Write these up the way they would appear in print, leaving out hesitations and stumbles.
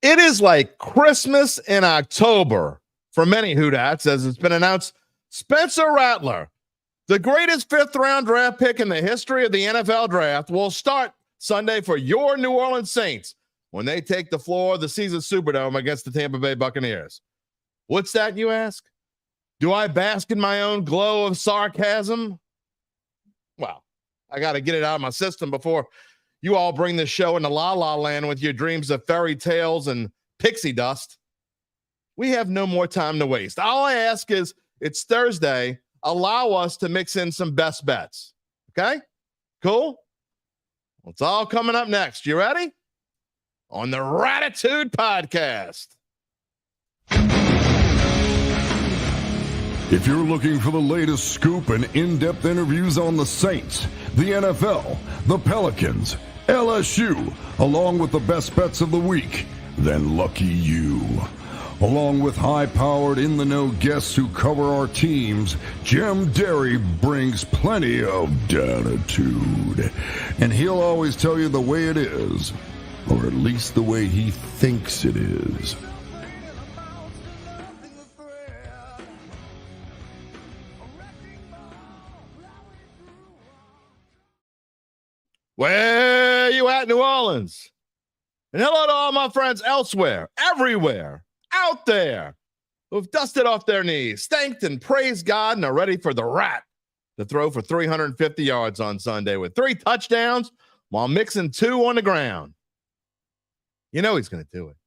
It is like Christmas in October for many Hoodats, as it's been announced. Spencer Rattler, the greatest fifth-round draft pick in the history of the NFL draft, will start Sunday for your New Orleans Saints when they take the floor of the Caesars Superdome against the Tampa Bay Buccaneers. What's that, you ask? Do I bask in my own glow of sarcasm? Well, I got to get it out of my system before you all bring this show into La La Land with your dreams of fairy tales and pixie dust. We have no more time to waste. All I ask is, it's Thursday. Allow us to mix in some best bets. Okay? Cool? Well, it's all coming up next. You ready? On the Dattitude podcast. If you're looking for the latest scoop and in-depth interviews on the Saints, the NFL, the Pelicans, LSU, along with the best bets of the week, then lucky you. Along with high-powered, in-the-know guests who cover our teams, Jim Derry brings plenty of Dattitude. And he'll always tell you the way it is, or at least the way he thinks it is. Where you at, New Orleans? And hello to all my friends elsewhere, everywhere, out there, who've dusted off their knees, thanked and praised God, and are ready for the Rat to throw for 350 yards on Sunday with 3 touchdowns while mixing 2 on the ground. You know he's going to do it.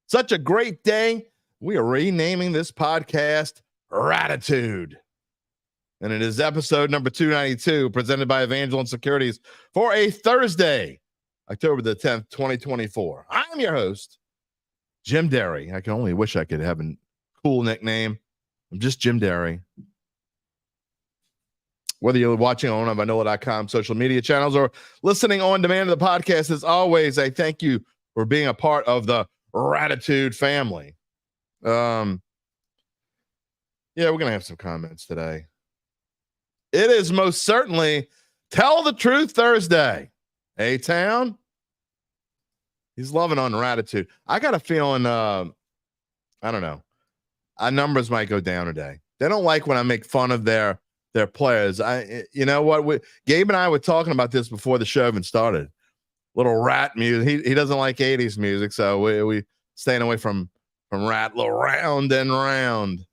Such a great day. We are renaming this podcast Dattitude. And it is episode number 292, presented by Evangeline Securities for a Thursday, October the 10th, 2024. I'm your host, Jim Derry. I can only wish I could have a cool nickname. I'm just Jim Derry. Whether you're watching on Vanilla.com social media channels or listening on demand to the podcast, as always, I thank you for being a part of the Dattitude family. Yeah, we're going to have some comments today. It is most certainly Tell the Truth Thursday. A-Town? He's loving on Dattitude. I got a feeling, I don't know, our numbers might go down today. They don't like when I make fun of their players. You know what? Gabe and I were talking about this before the show even started. Little rat music. He doesn't like 80s music, so we staying away from Rattler round and round.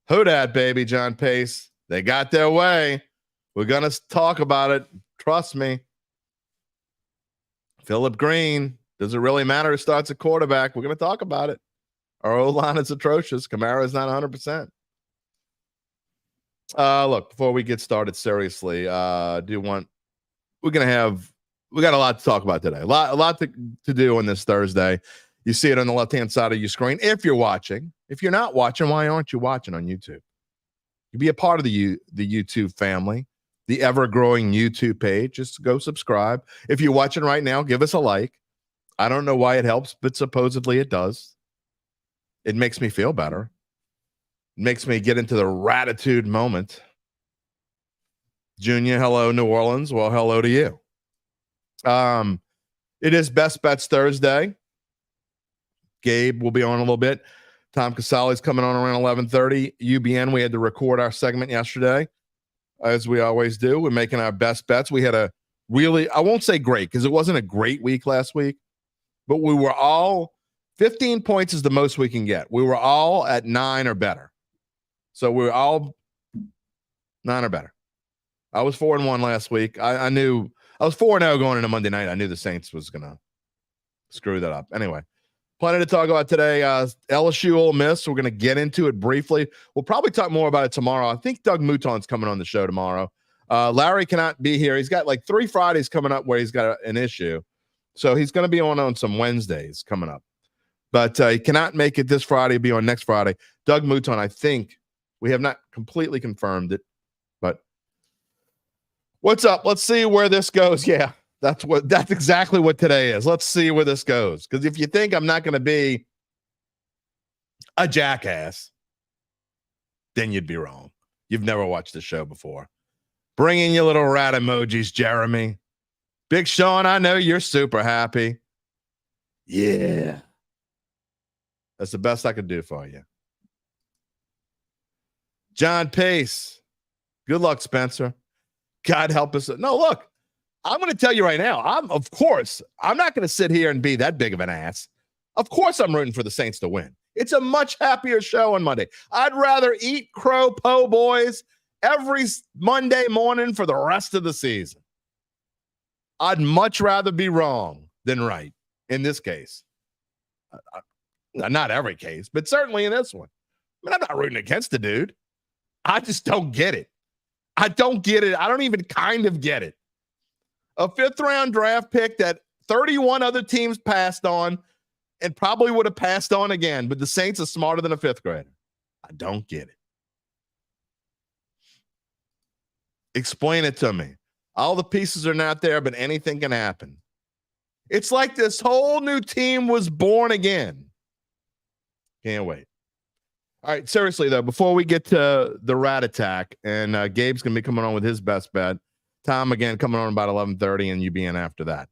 Who dat, baby, John Pace? They got their way. We're going to talk about it. Trust me. Philip Green. Does it really matter who starts at quarterback? We're going to talk about it. Our O-line is atrocious. Kamara's not 100%. Look, before we get started seriously, we got a lot to talk about today. A lot to do on this Thursday. You see it on the left-hand side of your screen. If you're watching, if you're not watching, why aren't you watching on YouTube? You be a part of the YouTube family, the ever-growing YouTube page. Just go subscribe. If you're watching right now, give us a like. I don't know why it helps, but supposedly it does. It makes me feel better. It makes me get into the Dattitude moment. Junior, hello, New Orleans. Well, hello to you. It is Best Bets Thursday. Gabe will be on a little bit. Tom Casale's coming on around 11:30. UBN, we had to record our segment yesterday, as we always do. We're making our best bets. We had a really, I won't say great, because it wasn't a great week last week, but we were all, 15 points is the most we can get. We were all at 9 or better. So we were all 9 or better. I was 4-1 last week. I knew, I was 4-0 going into Monday night. I knew the Saints was going to screw that up. Anyway. Plenty to talk about today. LSU Ole Miss. We're going to get into it briefly. We'll probably talk more about it tomorrow. I think Doug Mouton's coming on the show tomorrow. Larry cannot be here. He's got like 3 Fridays coming up where he's got an issue. So he's going to be on some Wednesdays coming up. But he cannot make it this Friday. He'll be on next Friday. Doug Mouton, I think, we have not completely confirmed it. But what's up? Let's see where this goes. Yeah. That's exactly what today is. Let's see where this goes. Because if you think I'm not going to be a jackass, then you'd be wrong. You've never watched the show before. Bring in your little rat emojis, Jeremy. Big Sean, I know you're super happy. Yeah. That's the best I could do for you. John Pace. Good luck, Spencer. God help us. No, look, I'm going to tell you right now. I'm not going to sit here and be that big of an ass. Of course, I'm rooting for the Saints to win. It's a much happier show on Monday. I'd rather eat crow po' boys every Monday morning for the rest of the season. I'd much rather be wrong than right in this case. Not every case, but certainly in this one. I mean, I'm not rooting against the dude. I just don't get it. I don't get it. I don't even kind of get it. A 5th-round draft pick that 31 other teams passed on and probably would have passed on again, but the Saints are smarter than a 5th grader. I don't get it. Explain it to me. All the pieces are not there, but anything can happen. It's like this whole new team was born again. Can't wait. All right, seriously, though, before we get to the rat attack, and Gabe's going to be coming on with his best bet, Tom, again, coming on about 11:30, and you being after that.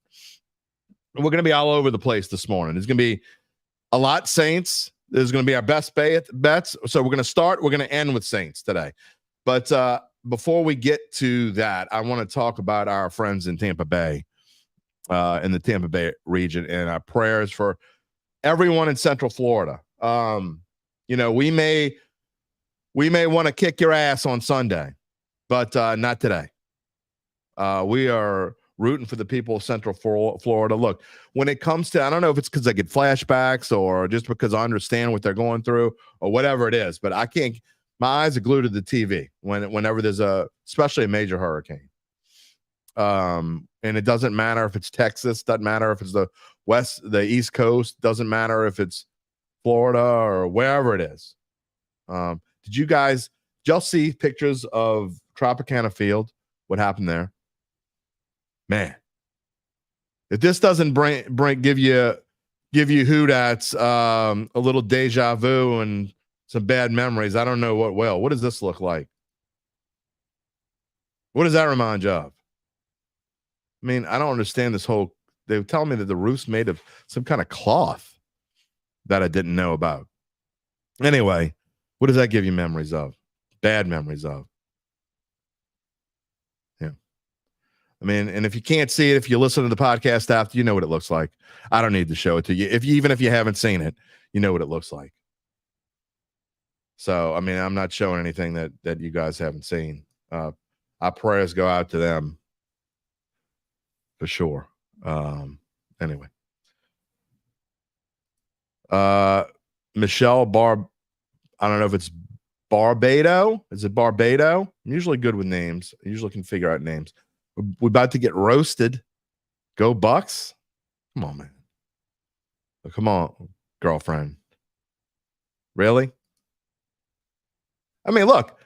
We're going to be all over the place this morning. There's going to be a lot Saints. There's going to be our best bets. So we're going to start. We're going to end with Saints today. But before we get to that, I want to talk about our friends in Tampa Bay, in the Tampa Bay region, and our prayers for everyone in Central Florida. We may want to kick your ass on Sunday, but not today. We are rooting for the people of Central Florida. Look, when it comes to, I don't know if it's because I get flashbacks or just because I understand what they're going through or whatever it is, but I can't. My eyes are glued to the TV whenever there's especially a major hurricane. And it doesn't matter if it's Texas, doesn't matter if it's the East Coast, doesn't matter if it's Florida or wherever it is. Did y'all see pictures of Tropicana Field? What happened there? Man, if this doesn't give you Houdats a little deja vu and some bad memories, I don't know what will. What does this look like? What does that remind you of? I mean, I don't understand this whole. They were telling me that the roof's made of some kind of cloth that I didn't know about. Anyway, what does that give you memories of? Bad memories of. Yeah. I mean, and if you can't see it, if you listen to the podcast after, you know what it looks like. I don't need to show it to you. Even if you haven't seen it, you know what it looks like. So, I mean, I'm not showing anything that you guys haven't seen. Our prayers go out to them for sure. Anyway. Michelle I don't know if it's Barbado. Is it Barbado? I'm usually good with names. I usually can figure out names. We're about to get roasted. Go Bucks. Come on, man. Come on, girlfriend. Really? I mean, look,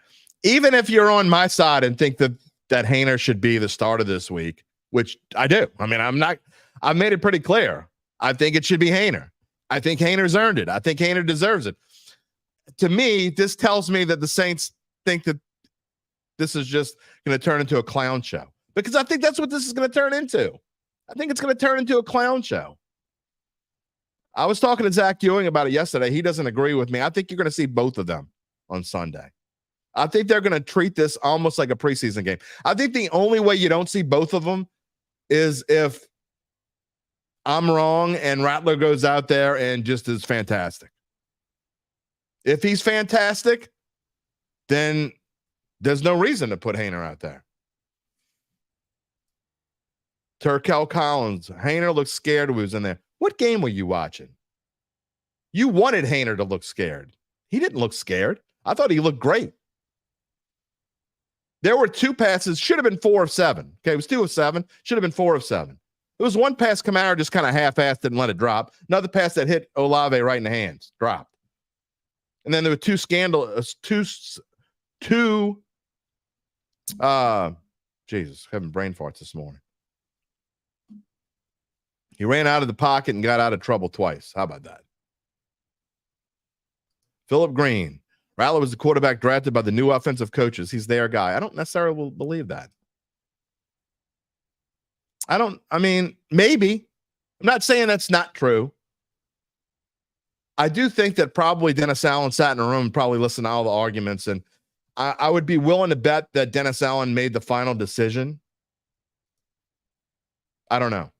even if you're on my side and think that Haener should be the starter this week, which I do. I mean, I've made it pretty clear. I think it should be Haener. I think Haener's earned it. I think Haener deserves it. To me, this tells me that the Saints think that this is just going to turn into a clown show, because I think that's what this is going to turn into. I think it's going to turn into a clown show. I was talking to Zach Ewing about it yesterday. He doesn't agree with me. I think you're going to see both of them on Sunday. I think they're going to treat this almost like a preseason game. I think the only way you don't see both of them is if I'm wrong and Rattler goes out there and just is fantastic. If he's fantastic, then there's no reason to put Haener out there. Turkel Collins. Haener looked scared when he was in there. What game were you watching? You wanted Haener to look scared. He didn't look scared. I thought he looked great. There were 2 passes, should have been 4 of 7. Okay, it was 2 of 7, should have been 4 of 7. There was one pass Kamara just kind of half-assed and let it drop. Another pass that hit Olave right in the hands, dropped. And then there were 2 Jesus, having brain farts this morning. He ran out of the pocket and got out of trouble twice. How about that? Philip Green. Rattler was the quarterback drafted by the new offensive coaches. He's their guy. I don't necessarily believe that. I mean, maybe. I'm not saying that's not true. I do think that probably Dennis Allen sat in a room and probably listened to all the arguments, and I would be willing to bet that Dennis Allen made the final decision. I don't know.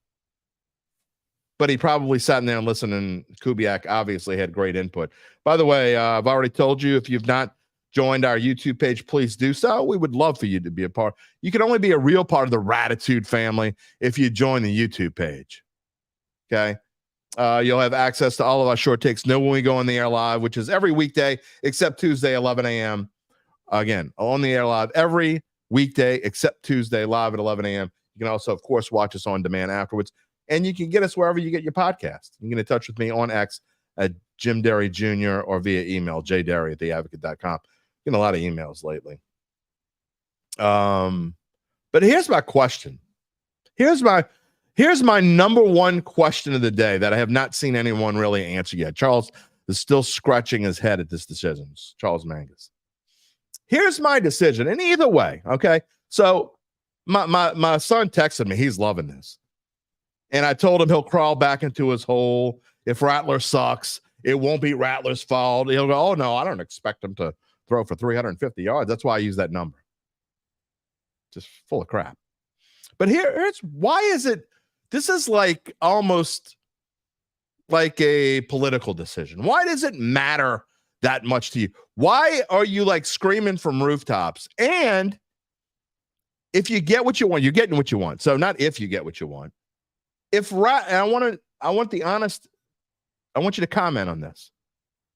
But he probably sat in there and listened, and Kubiak obviously had great input. By the way, I've already told you, if you've not joined our YouTube page, please do so. We would love for you to be a part. You can only be a real part of the Dattitude family if you join the YouTube page. Okay? You'll have access to all of our short takes. Know when we go on the air live, which is every weekday except Tuesday, 11 a.m. Again, on the air live every weekday except Tuesday, live at 11 a.m. You can also, of course, watch us on demand afterwards. And you can get us wherever you get your podcast. You can get in touch with me on X at Jim Derry Jr. or via email, jderry@theadvocate.com. Getting a lot of emails lately. But here's my question. Here's my number one question of the day that I have not seen anyone really answer yet. Charles is still scratching his head at this decision. Charles Mangus. Here's my decision. And either way, okay. So my son texted me. He's loving this. And I told him he'll crawl back into his hole. If Rattler sucks, it won't be Rattler's fault. He'll go, oh, no, I don't expect him to throw for 350 yards. That's why I use that number. Just full of crap. But here's why is it, this is like almost like a political decision. Why does it matter that much to you? Why are you like screaming from rooftops? And if you get what you want, you're getting what you want. So not if you get what you want. And I want the honest, I want you to comment on this.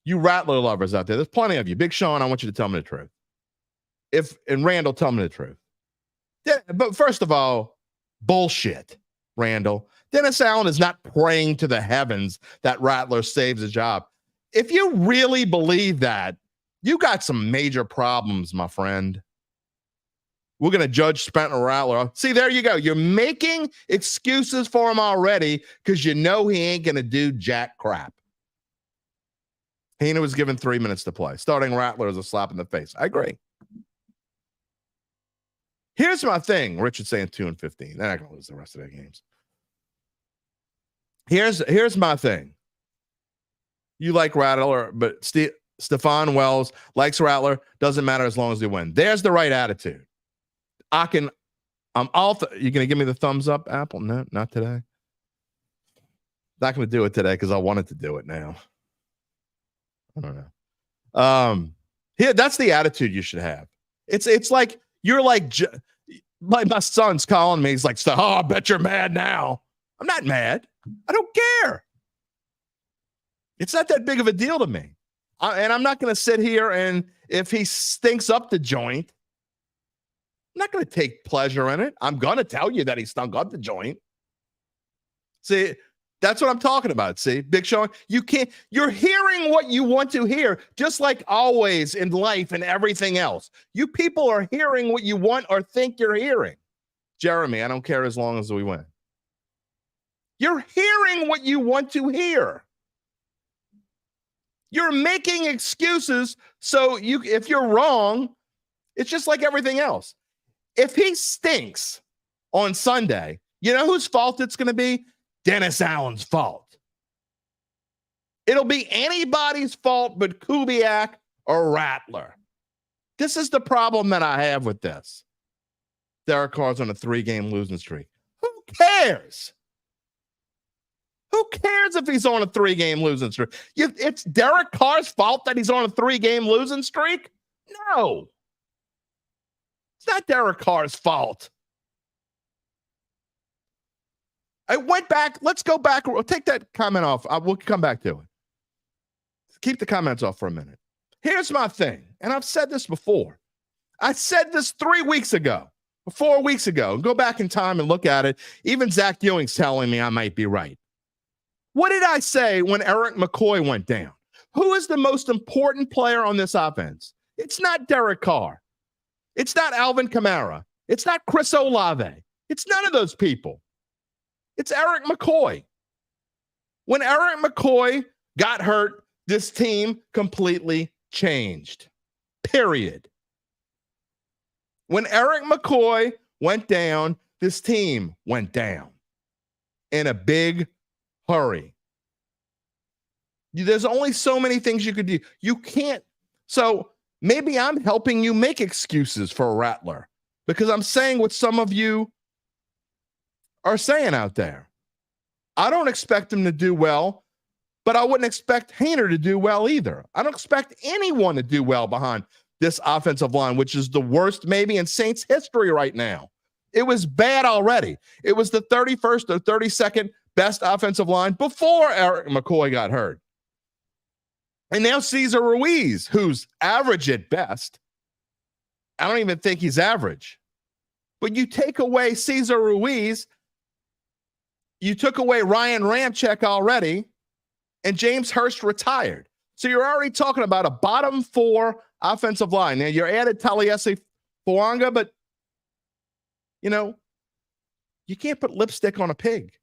You Rattler lovers out there, there's plenty of you. Big Sean, I want you to tell me the truth. And Randall, tell me the truth. But first of all, bullshit, Randall. Dennis Allen is not praying to the heavens that Rattler saves his job. If you really believe that, you got some major problems, my friend. We're going to judge Spencer Rattler. See, there you go. You're making excuses for him already because you know he ain't going to do jack crap. Haener was given 3 minutes to play. Starting Rattler is a slap in the face. I agree. Here's my thing. Richard's saying 2-15. They're not going to lose the rest of their games. Here's my thing. You like Rattler, but Stephon Wells likes Rattler. Doesn't matter as long as they win. There's the right attitude. You going to give me the thumbs up, Apple? No, not today. Not going to do it today because I wanted to do it now. I don't know. Here, that's the attitude you should have. It's like you're like my son's calling me. He's like, "Oh, I bet you're mad now." I'm not mad. I don't care. It's not that big of a deal to me. And I'm not going to sit here and if he stinks up the joint, I'm not going to take pleasure in it. I'm going to tell you that he stunk up the joint. See, that's what I'm talking about. See, Big Sean, you're hearing what you want to hear, just like always in life and everything else. You people are hearing what you want or think you're hearing. Jeremy, I don't care as long as we win. You're hearing what you want to hear. You're making excuses. So if you're wrong, it's just like everything else. If he stinks on Sunday, you know whose fault it's going to be? Dennis Allen's fault. It'll be anybody's fault but Kubiak or Rattler. This is the problem that I have with this. Derek Carr's on a 3-game losing streak. Who cares? Who cares if he's on a 3-game losing streak? It's Derek Carr's fault that he's on a 3-game losing streak? No. It's not Derek Carr's fault. I went back. Let's go back. We'll take that comment off. We'll come back to it. Keep the comments off for a minute. Here's my thing, and I've said this before. I said this 3 weeks ago, 4 weeks ago. Go back in time and look at it. Even Zach Ewing's telling me I might be right. What did I say when Eric McCoy went down? Who is the most important player on this offense? It's not Derek Carr. It's not Alvin Kamara. It's not Chris Olave. It's none of those people. It's Eric McCoy. When Eric McCoy got hurt, this team completely changed. Period. When Eric McCoy went down, this team went down in a big hurry. There's only so many things you could do. You can't. So maybe I'm helping you make excuses for Rattler because I'm saying what some of you are saying out there. I don't expect him to do well, but I wouldn't expect Haener to do well either. I don't expect anyone to do well behind this offensive line, which is the worst maybe in Saints history right now. It was bad already. It was the 31st or 32nd best offensive line before Eric McCoy got hurt. And now Cesar Ruiz, who's average at best. I don't even think he's average. But you take away Cesar Ruiz, you took away Ryan Ramczyk already, and James Hurst retired. So you're already talking about a bottom 4 offensive line. Now, you're added Taliesin Fuanga, but, you can't put lipstick on a pig.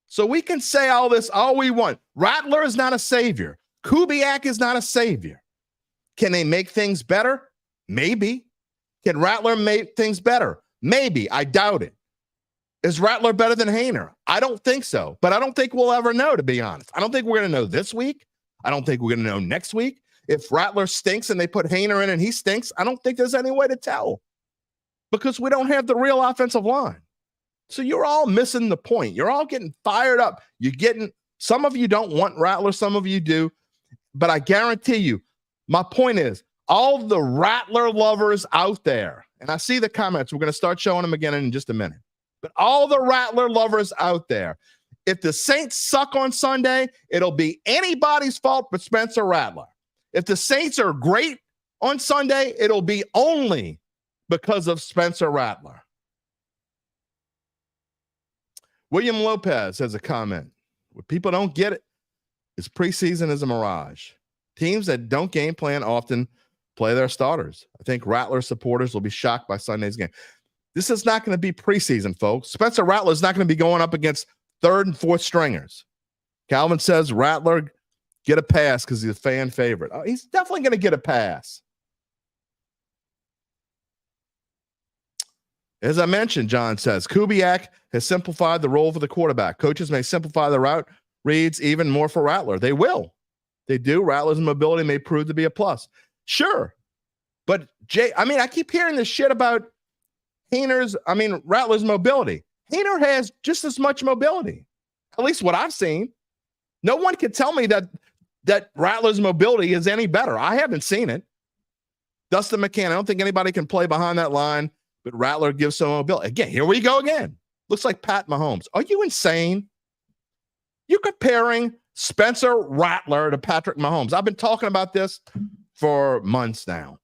So we can say all this all we want. Rattler is not a savior. Kubiak is not a savior. Can they make things better? Maybe. Can Rattler make things better? Maybe. I doubt it. Is Rattler better than Haener? I don't think so, but I don't think we'll ever know, to be honest. I don't think we're going to know this week. I don't think we're going to know next week. If Rattler stinks and they put Haener in and he stinks, I don't think there's any way to tell because we don't have the real offensive line. So you're all missing the point. You're all getting fired up. Some of you don't want Rattler, some of you do, but I guarantee you, my point is, all the Rattler lovers out there, and I see the comments, we're going to start showing them again in just a minute, but all the Rattler lovers out there, if the Saints suck on Sunday, it'll be anybody's fault but Spencer Rattler. If the Saints are great on Sunday, it'll be only because of Spencer Rattler. William Lopez has a comment. What people don't get it is preseason is a mirage. Teams that don't game plan often play their starters. I think Rattler supporters will be shocked by Sunday's game. This is not going to be preseason, folks. Spencer Rattler is not going to be going up against 3rd and 4th stringers. Calvin says Rattler get a pass because he's a fan favorite. Oh, he's definitely going to get a pass. As I mentioned, John says, Kubiak has simplified the role for the quarterback. Coaches may simplify the route reads even more for Rattler. They will. They do. Rattler's mobility may prove to be a plus. Sure. But, I keep hearing this shit about Rattler's mobility. Haener has just as much mobility, at least what I've seen. No one can tell me that Rattler's mobility is any better. I haven't seen it. Dustin McCann, I don't think anybody can play behind that line. But Rattler gives some mobility. Again, here we go again. Looks like Pat Mahomes. Are you insane? You're comparing Spencer Rattler to Patrick Mahomes. I've been talking about this for months now.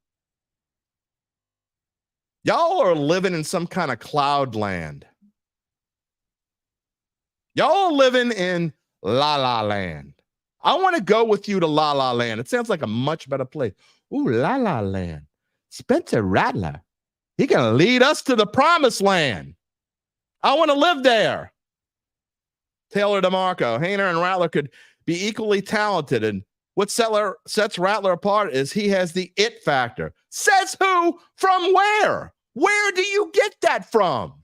Y'all are living in some kind of cloud land. Y'all are living in La La Land. I want to go with you to La La Land. It sounds like a much better place. Ooh, La La Land. Spencer Rattler. He can lead us to the promised land. I want to live there. Taylor DeMarco, Haener and Rattler could be equally talented. And what sets Rattler apart is he has the it factor. Says who? From where? Where do you get that from?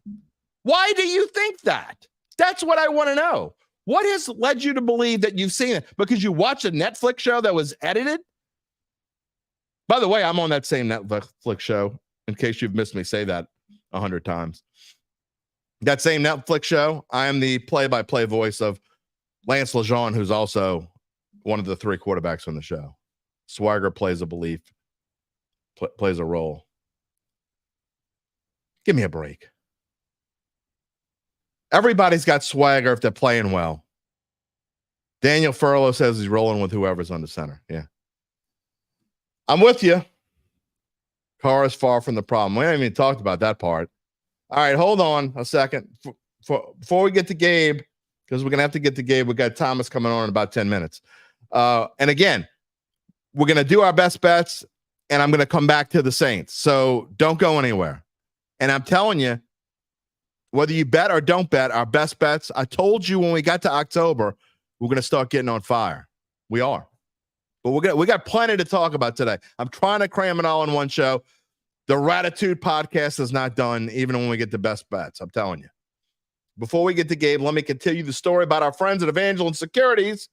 Why do you think that? That's what I want to know. What has led you to believe that you've seen it? Because you watched a Netflix show that was edited? By the way, I'm on that same Netflix show. In case you've missed me say that 100 times. That same Netflix show, I am the play-by-play voice of Lance Lejeune, who's also one of the 3 quarterbacks on the show. Swagger plays a plays a role. Give me a break. Everybody's got swagger if they're playing well. Daniel Furlow says he's rolling with whoever's on the center. Yeah. I'm with you. Carr is far from the problem. We haven't even talked about that part. All right, hold on a second. Before we get to Gabe, because we're going to have to get to Gabe, we got Thomas coming on in about 10 minutes. And again, we're going to do our best bets, and I'm going to come back to the Saints. So don't go anywhere. And I'm telling you, whether you bet or don't bet, our best bets, I told you when we got to October, we're going to start getting on fire. We are. But we got plenty to talk about today. I'm trying to cram it all in one show. The Dattitude podcast is not done, even when we get the best bets. I'm telling you. Before we get to Gabe, let me continue the story about our friends at Evangeline Securities.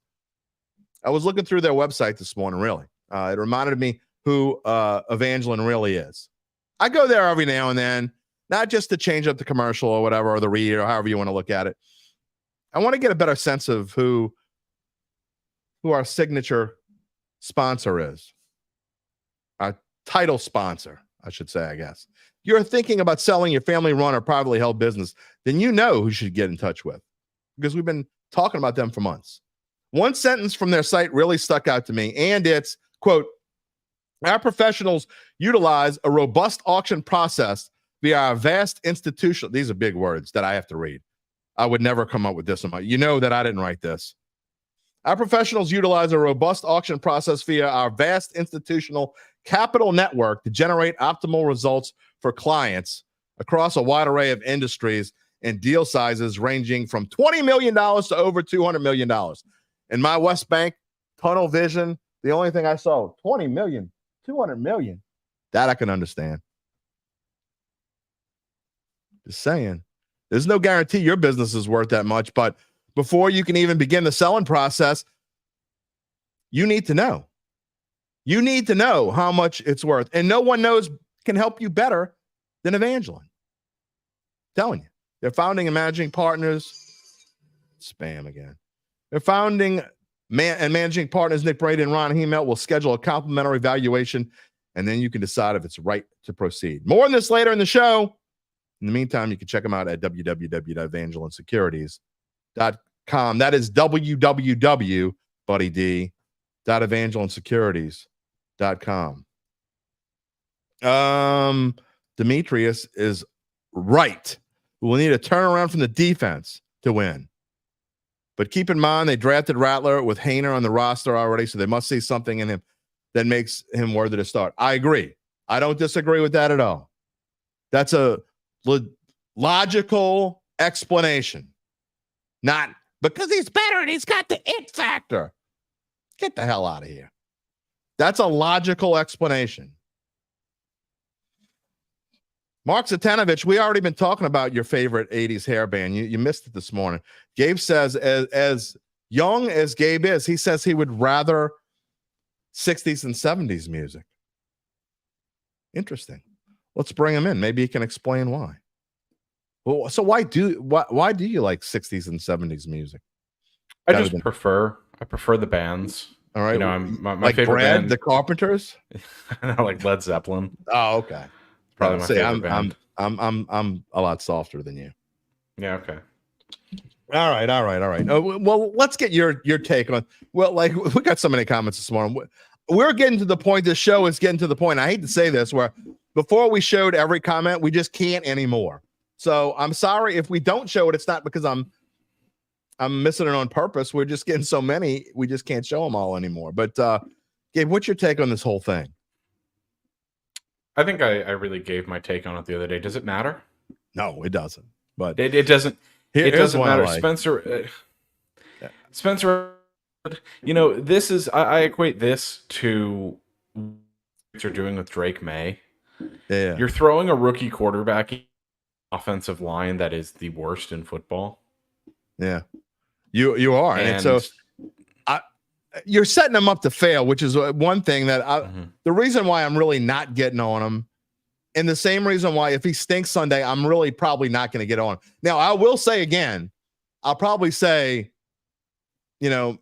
I was looking through their website this morning, really. It reminded me who Evangeline really is. I go there every now and then, not just to change up the commercial or whatever, or the read, or however you want to look at it. I want to get a better sense of who our signature sponsor is. Our title sponsor, I should say, I guess. If you're thinking about selling your family-run or privately held business, then you know who you should get in touch with, because we've been talking about them for months. One sentence from their site really stuck out to me, and it's, quote, our professionals utilize a robust auction process via our vast institutional. These are big words that I have to read. I would never come up with this. You know that I didn't write this. Our professionals utilize a robust auction process via our vast institutional capital network to generate optimal results for clients across a wide array of industries and deal sizes ranging from $20 million to over $200 million. In my West Bank tunnel vision, the only thing I saw, 20 million, 200 million. That I can understand. Just saying. There's no guarantee your business is worth that much, but before you can even begin the selling process, you need to know. You need to know how much it's worth. And no one can help you better than Evangeline. I'm telling you. They're founding and managing partners. Spam again. They're founding and managing partners, Nick Brady and Ron Hemelt, will schedule a complimentary evaluation, and then you can decide if it's right to proceed. More on this later in the show. In the meantime, you can check them out at www.evangelinesecurities.com. That is www.evangelinesecurities.com. Demetrius is right. We'll need a turnaround from the defense to win. But keep in mind, they drafted Rattler with Haener on the roster already, so they must see something in him that makes him worthy to start. I agree. I don't disagree with that at all. That's a logical explanation. Not because he's better and he's got the it factor. Get the hell out of here. That's a logical explanation. Mark Zatanovich, we already been talking about your favorite 80s hairband. You missed it this morning. Gabe says, as young as Gabe is, he says he would rather 60s and 70s music. Interesting. Let's bring him in. Maybe he can explain why. Well, so why do you like 60s and 70s music? I prefer the bands. All right. You know, my like favorite Brad, band, the Carpenters. like Led Zeppelin. Oh, okay. Probably my favorite band. I'm a lot softer than you. Yeah. Okay. All right. Well, let's get your take on. Well, like we got so many comments this morning. We're getting to the point. This show is getting to the point. I hate to say this, where before we showed every comment, we just can't anymore. So I'm sorry if we don't show it. It's not because I'm missing it on purpose. We're just getting so many, we just can't show them all anymore. But Gabe, what's your take on this whole thing? I think I really gave my take on it the other day. Does it matter? No, it doesn't. But it doesn't. It doesn't matter. Like. Spencer. You know, this is I equate this to what you're doing with Drake May. Yeah, you're throwing a rookie quarterback offensive line that is the worst in football. Yeah, you are, and so you're setting them up to fail, which is one thing that the reason why I'm really not getting on him, and the same reason why if he stinks Sunday, I'm really probably not going to get on him. Now, I will say again, I'll probably say, you know,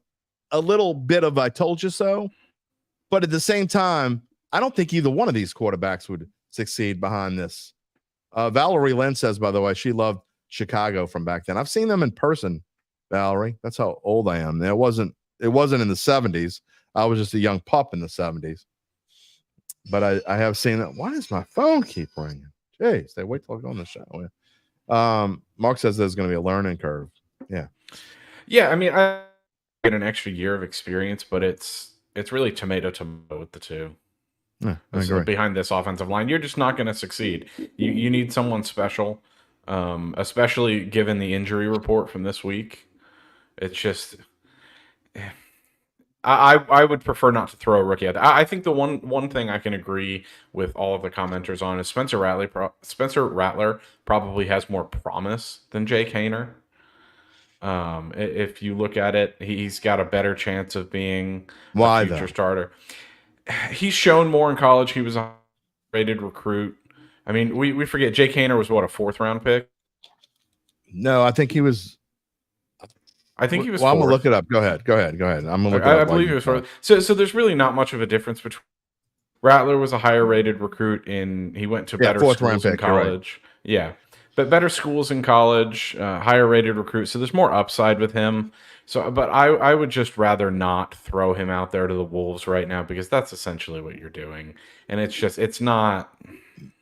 a little bit of "I told you so," but at the same time, I don't think either one of these quarterbacks would succeed behind this. Valerie Lynn says, by the way, she loved Chicago from back then. I've seen them in person, Valerie. That's how old I am. It wasn't in the 70s. I was just a young pup in the 70s. But I have seen that. Why does my phone keep ringing? Jeez, they wait till I go on the show. Mark says there's going to be a learning curve. Yeah. Yeah, I mean, I get an extra year of experience, but it's really tomato with the two. Yeah, so behind this offensive line, you're just not going to succeed. You need someone special, especially given the injury report from this week. It's just, I would prefer not to throw a rookie out. I think the one thing I can agree with all of the commenters on is Spencer Rattler probably has more promise than Jake Haener. If you look at it, he's got a better chance of being Why a future though? starter. He's shown more in college. He was a rated recruit. I mean, we forget Jake Haener was what, a 4th-round pick? No, I think he was. I think he was Well, I'm 4th. gonna look it up. Go ahead. I'm gonna look it up. I believe he was 4th. So there's really not much of a difference between. Rattler was a higher rated recruit he went to better 4th schools round in pick, you're right. college. Yeah. But better schools in college, higher rated recruit. So there's more upside with him. So, but I would just rather not throw him out there to the Wolves right now, because that's essentially what you're doing. And it's not.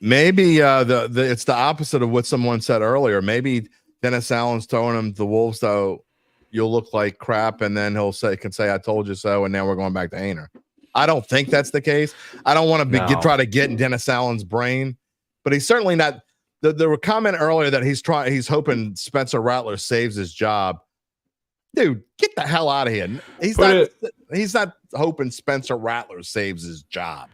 Maybe it's the opposite of what someone said earlier. Maybe Dennis Allen's throwing him the Wolves, though you'll look like crap, and then he'll can say I told you so, and now we're going back to Haener. I don't think that's the case. I don't want to try to get in Dennis Allen's brain, but he's certainly not. There were comment earlier that he's hoping Spencer Rattler saves his job. Dude, get the hell out of here. He's not hoping Spencer Rattler saves his job.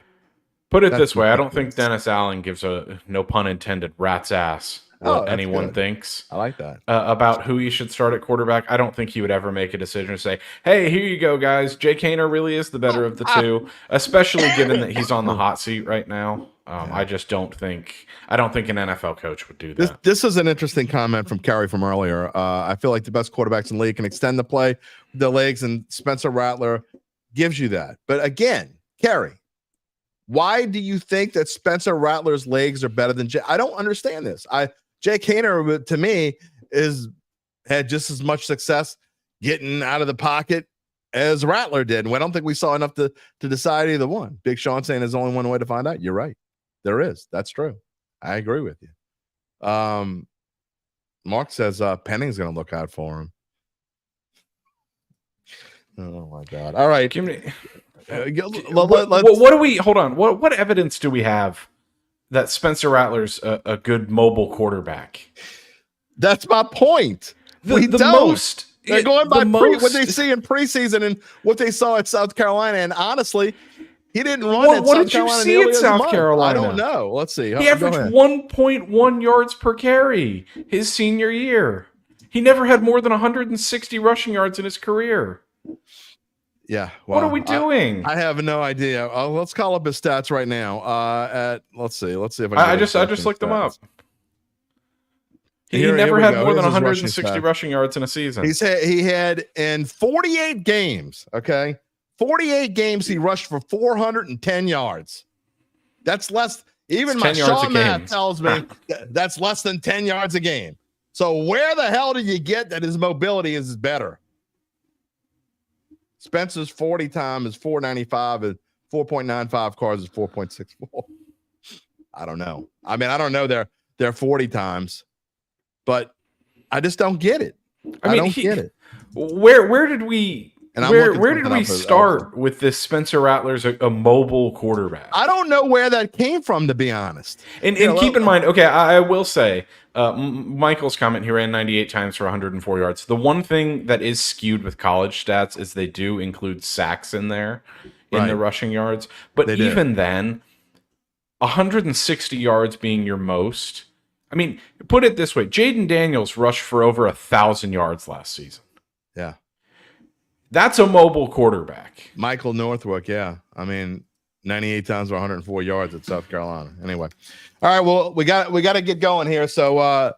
Put it this way, I don't think Dennis Allen gives a, no pun intended, rat's ass what anyone thinks. I like that. About who he should start at quarterback. I don't think he would ever make a decision to say, hey, here you go, guys. Jake Haener really is the better of the two, especially given that he's on the hot seat right now. I don't think an NFL coach would do that. This is an interesting comment from Kerry from earlier. I feel like the best quarterbacks in the league can extend the play with their legs, and Spencer Rattler gives you that. But again, Kerry, why do you think that Spencer Rattler's legs are better than Jake? I don't understand this. Jake Haener, to me, had just as much success getting out of the pocket as Rattler did. And I don't think we saw enough to decide either one. Big Sean saying there's only one way to find out. You're right. There is. That's true. I agree with you. Mark says Penning's going to look out for him. Oh, my God. All right. What do we hold on? What evidence do we have that Spencer Rattler's a good mobile quarterback? That's my point. They're going by what they see in preseason and what they saw at South Carolina. And honestly, he didn't run. What did you see at South Carolina? I don't know. Let's see. He averaged 1.1 yards per carry his senior year. He never had more than 160 rushing yards in his career. Yeah. Well, what are we doing? I have no idea. Let's call up his stats right now. Let's see if I just looked them up. He never had more than 160 rushing yards in a season. He had in 48 games. Okay, 48 games. He rushed for 410 yards. That's less. Even my Sean math tells me that's less than 10 yards a game. So where the hell did you get that his mobility is better? Spencer's 40 time is 495 and 4.95 cars is 4.64. I don't know. I mean, I don't know their 40 times, but I just don't get it. I don't get it. Where did we start with this Spencer Rattler's a mobile quarterback? I don't know where that came from, to be honest. And keep in mind, okay, I will say, Michael's comment, he ran 98 times for 104 yards. The one thing that is skewed with college stats is they do include sacks in there in the rushing yards. But even then, 160 yards being your most. I mean, put it this way, Jaden Daniels rushed for over 1,000 yards last season. Yeah. That's a mobile quarterback. Michael Northwick, yeah. I mean, 98 times for 104 yards at South Carolina. Anyway. All right, well, we got to get going here. So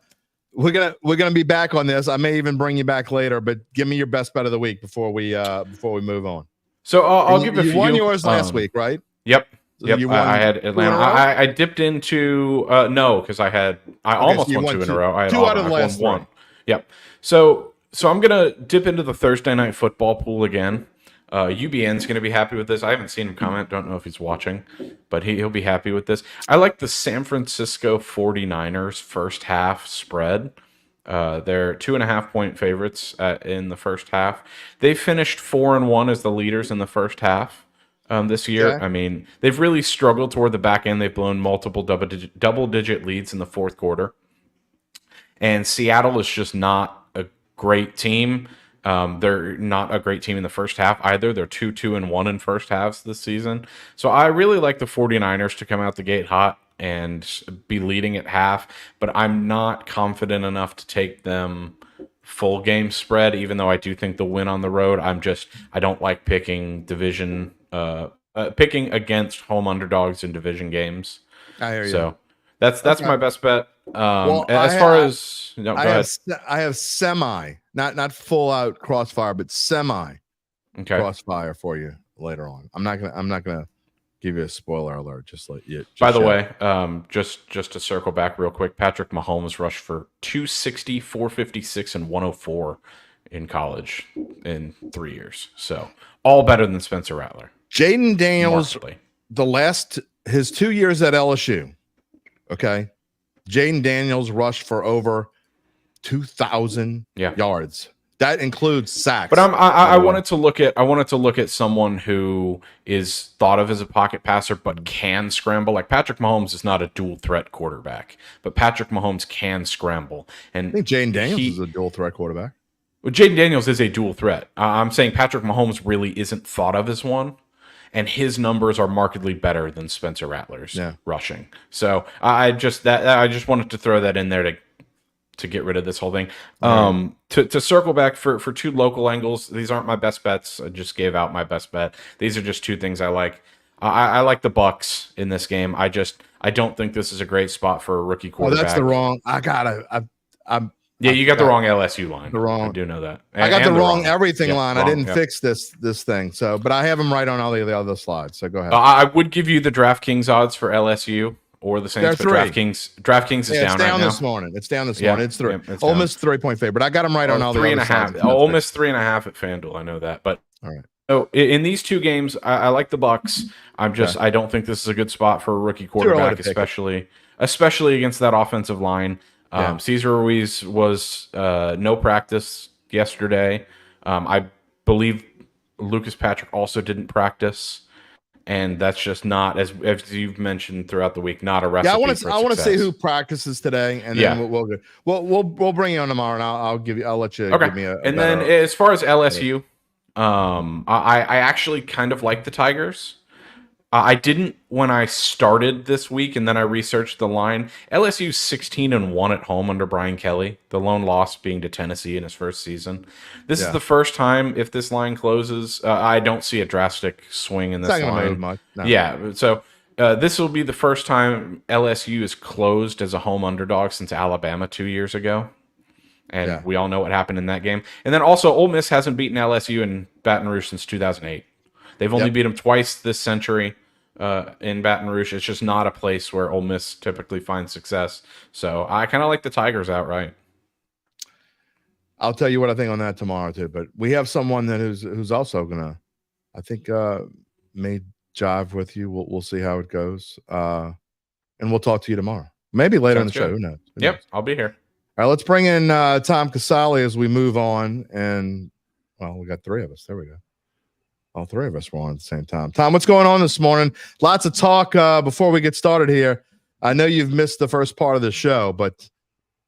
we're gonna be back on this. I may even bring you back later, but give me your best bet of the week before we move on. So I'll give a few. You won yours last week, right? Yep. Yep. I had Atlanta. I dipped into no, because I almost won two in a row. I had two out of the last one. Yep. So I'm gonna dip into the Thursday night football pool again. UBN's going to be happy with this. I haven't seen him comment. Don't know if he's watching, but he'll be happy with this. I like the San Francisco 49ers first half spread. They're 2.5-point favorites in the first half. They finished 4-1 as the leaders in the first half this year. Yeah. I mean, they've really struggled toward the back end. They've blown multiple double-digit leads in the fourth quarter. And Seattle is just not a great team. They're not a great team in the first half either. They're 2-1 in first halves this season. So I really like the 49ers to come out the gate hot and be leading at half, but I'm not confident enough to take them full game spread, even though I do think they'll win on the road. I don't like picking picking against home underdogs in division games. I hear you. So that's my best bet. Well, go ahead. I have semi, not full out crossfire, but semi crossfire for you later on. I'm not gonna give you a spoiler alert. Just let you. By the way, just to circle back real quick, Patrick Mahomes rushed for 260, 456, and 104 in college in 3 years. So all better than Spencer Rattler. Jaden Daniels, his 2 years at LSU. Okay, Jaden Daniels rushed for over 2,000 yards. That includes sacks. But I wanted to look at someone who is thought of as a pocket passer but can scramble. Like Patrick Mahomes is not a dual threat quarterback, but Patrick Mahomes can scramble. And I think Jaden Daniels is a dual threat quarterback. Well, Jaden Daniels is a dual threat. I'm saying Patrick Mahomes really isn't thought of as one, and his numbers are markedly better than Spencer Rattler's rushing. So I just wanted to throw that in there to get rid of this whole thing. To circle back for two local angles, these aren't my best bets. I just gave out my best bet. These are just two things I like. I like the Bucks in this game. I don't think this is a great spot for a rookie quarterback. Oh, that's the wrong. You got the wrong LSU line. I do know that. I got the wrong everything line. I didn't fix this thing. So, but I have them right on all the other slides. So go ahead. I would give you the DraftKings odds for LSU. Or the Saints, but DraftKings is down right now. This morning. It's down this morning. It's 3. Ole Miss 3-point favorite. I got them right on all the 3.5. Ole Miss 3.5 at FanDuel. I know that, but all right. So in these two games, I like the Bucks. I don't think this is a good spot for a rookie quarterback, especially against that offensive line. Cesar Ruiz was no practice yesterday. I believe Lucas Patrick also didn't practice. And that's just not, as you've mentioned throughout the week, not a recipe. I want to see who practices today, and then we'll bring you on tomorrow, and I'll let you give me a. And then as far as LSU, I actually kind of like the Tigers. I didn't when I started this week, and then I researched the line. LSU's 16-1 at home under Brian Kelly, the lone loss being to Tennessee in his first season. This is the first time, if this line closes, I don't see a drastic swing in this line. Much. No. Yeah, so this will be the first time LSU is closed as a home underdog since Alabama 2 years ago. And we all know what happened in that game. And then also, Ole Miss hasn't beaten LSU in Baton Rouge since 2008. They've only beat them twice this century in Baton Rouge. It's just not a place where Ole Miss typically finds success. So I kind of like the Tigers outright. I'll tell you what I think on that tomorrow too. But we have someone that who's also gonna, I think, may jive with you. We'll see how it goes, and we'll talk to you tomorrow. Maybe later in the show. Who knows? I'll be here. All right, let's bring in Tom Casale as we move on. And we got 3 of us. There we go. All 3 of us were on at the same time. Tom, what's going on this morning? Lots of talk before we get started here. I know you've missed the first part of the show, but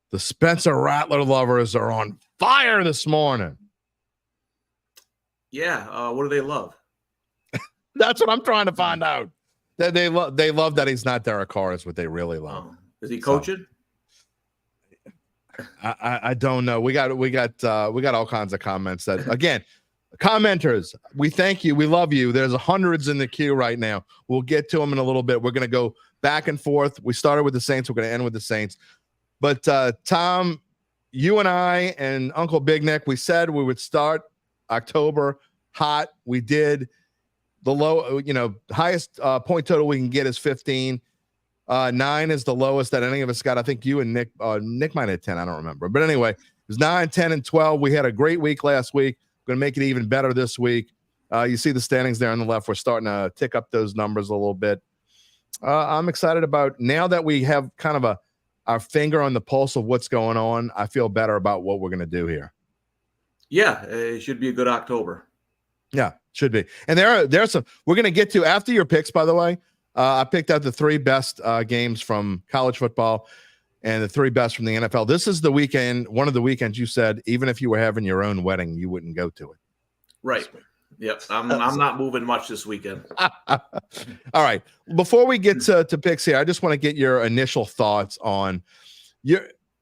the Spencer Rattler lovers are on fire this morning. Yeah. What do they love? That's what I'm trying to find out. They love that he's not Derek Carr is what they really love. Is he coaching? I don't know. We got all kinds of comments that, again, commenters, we thank you. We love you. There's hundreds in the queue right now. We'll get to them in a little bit. We're going to go back and forth. We started with the Saints. We're going to end with the Saints. But Tom, you and I and Uncle Big Nick, we said we would start October hot. We did. The highest point total we can get is 15. 9 is the lowest that any of us got. I think you and Nick might have 10. I don't remember. But anyway, it was 9, 10, and 12. We had a great week last week. Going to make it even better this week. You see the standings there on the left. We're starting to tick up those numbers a little bit. I'm excited about now that we have kind of our finger on the pulse of what's going on. I feel better about what we're going to do here. Yeah, it should be a good October. Yeah, should be. And there's some we're going to get to after your picks, by the way. I picked out the 3 best games from college football and the 3 best from the NFL. This is the weekend, one of the weekends you said, even if you were having your own wedding, you wouldn't go to it. Right. Yep. I'm not moving much this weekend. All right. Before we get to picks here, I just want to get your initial thoughts on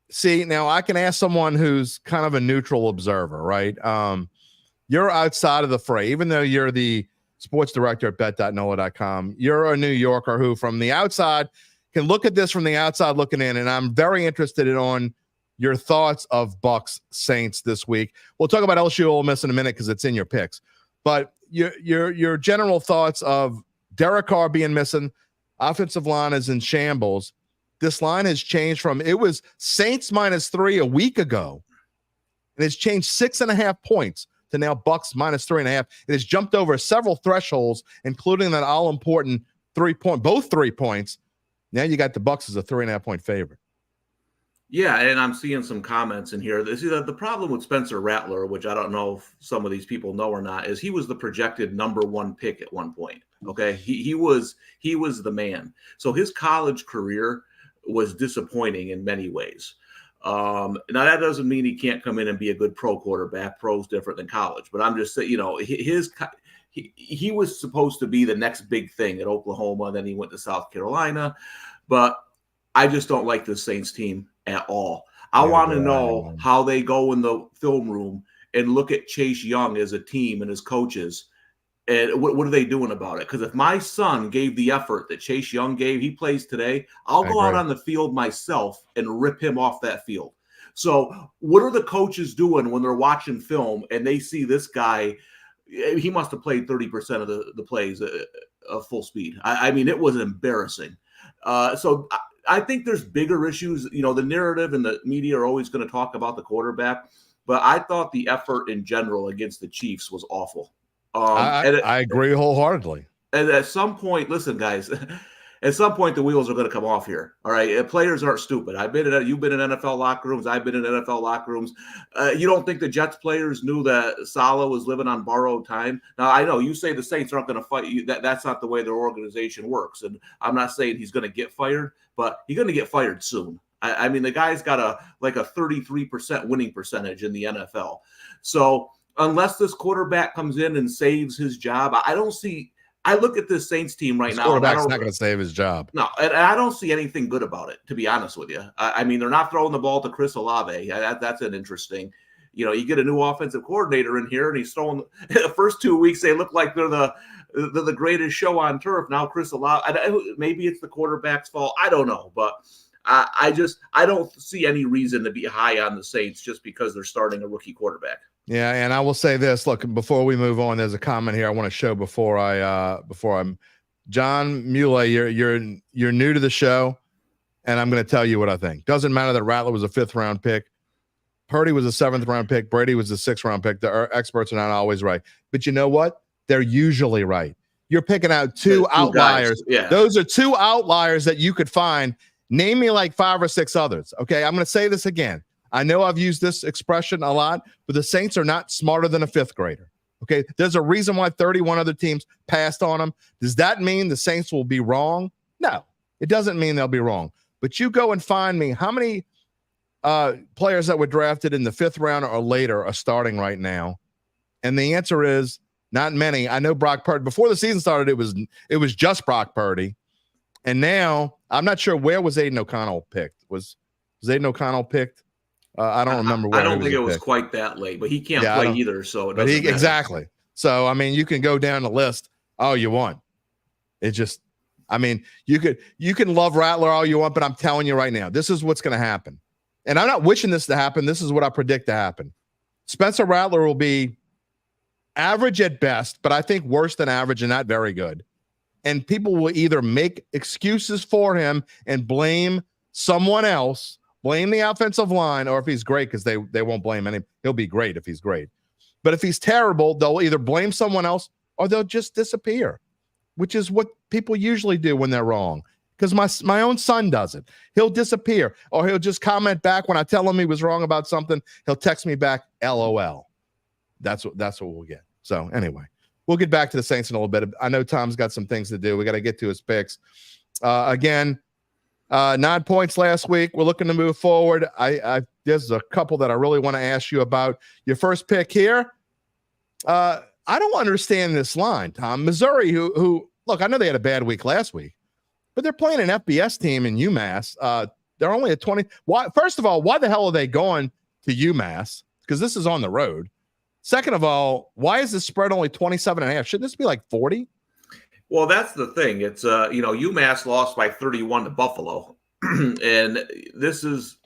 see, now I can ask someone who's kind of a neutral observer, right? You're outside of the fray, even though you're the sports director at bet.nola.com. You're a New Yorker who, from the outside, can look at this from the outside looking in, and I'm very interested on your thoughts of Bucks Saints this week. We'll talk about LSU Ole Miss in a minute because it's in your picks, but your general thoughts of Derek Carr being missing, offensive line is in shambles. This line has changed from, it was Saints -3 a week ago, and it's changed 6.5 points to now Bucks -3.5. It has jumped over several thresholds, including that all-important both 3 points. Now you got the Bucks as a 3.5 point favorite. Yeah, and I'm seeing some comments in here. See, the problem with Spencer Rattler, which I don't know if some of these people know or not, is he was the projected #1 pick at one point. Okay, he was the man. So his college career was disappointing in many ways. Now that doesn't mean he can't come in and be a good pro quarterback. Pro's different than college, but I'm just saying, he was supposed to be the next big thing at Oklahoma. Then he went to South Carolina, but I just don't like this Saints team at all. I want to know how they go in the film room and look at Chase Young as a team and his coaches. And what are they doing about it? Because if my son gave the effort that Chase Young gave, he plays today, I'll go out on the field myself and rip him off that field. So what are the coaches doing when they're watching film and they see this guy? He must have played 30% of the plays at full speed. I mean, it was embarrassing. So I think there's bigger issues. The narrative and the media are always going to talk about the quarterback, but I thought the effort in general against the Chiefs was awful. I agree wholeheartedly. And at some point, listen, guys, at some point the wheels are going to come off here. All right, players aren't stupid. You've been in NFL locker rooms. I've been in NFL locker rooms. You don't think the Jets players knew that Saleh was living on borrowed time? Now I know you say the Saints aren't going to fight you. That's not the way their organization works. And I'm not saying he's going to get fired, but he's going to get fired soon. I mean, the guy's got a 33% winning percentage in the NFL. So unless this quarterback comes in and saves his job, I look at this Saints team right now. Quarterback's not going to save his job. No, and I don't see anything good about it, to be honest with you. I mean, they're not throwing the ball to Chris Olave. That's an interesting. You get a new offensive coordinator in here, and he's throwing. The first 2 weeks, they look like they're the greatest show on turf. Now Chris Olave, maybe it's the quarterback's fault. I don't know, but I don't see any reason to be high on the Saints just because they're starting a rookie quarterback. Yeah, and I will say this. Look, before we move on, there's a comment here I want to show before I'm John Muley, you're new to the show, and I'm going to tell you what I think. Doesn't matter that Rattler was a 5th round pick. Purdy was a 7th round pick. Brady was a 6th round pick. The experts are not always right. But you know what? They're usually right. You're picking out two outliers. Yeah. Those are 2 outliers that you could find. Name me like 5 or 6 others. Okay, I'm going to say this again. I know I've used this expression a lot, but the Saints are not smarter than a 5th grader. Okay, there's a reason why 31 other teams passed on them. Does that mean the Saints will be wrong? No, it doesn't mean they'll be wrong. But you go and find me how many players that were drafted in the 5th round or later are starting right now, and the answer is not many. I know Brock Purdy. Before the season started, it was just Brock Purdy, and now I'm not sure where was Aiden O'Connell picked. Was Aiden O'Connell picked? I don't remember. I don't think it was quite that late, but he can't play either. So, exactly. So, I mean, you can go down the list all you want. It just, I mean, you can love Rattler all you want, but I'm telling you right now, this is what's going to happen. And I'm not wishing this to happen. This is what I predict to happen. Spencer Rattler will be average at best, but I think worse than average and not very good. And people will either make excuses for him and blame someone else, blame the offensive line, or if he's great, because they won't blame any. He'll be great if he's great. But if he's terrible, they'll either blame someone else or they'll just disappear, which is what people usually do when they're wrong. Because my own son does it. He'll disappear, or he'll just comment back when I tell him he was wrong about something. He'll text me back, LOL. That's what we'll get. So anyway, we'll get back to the Saints in a little bit. I know Tom's got some things to do. We got to get to his picks. Again, 9 points last week. We're looking to move forward. There's a couple that I really want to ask you about. Your first pick here. I don't understand this line, Tom. Missouri, who look, I know they had a bad week last week, but they're playing an FBS team in UMass. They're only at 20. Why? First of all, why the hell are they going to UMass? Because this is on the road. Second of all, why is the spread only 27.5? Shouldn't this be like 40? Well, that's the thing. It's UMass lost by 31 to Buffalo, and this is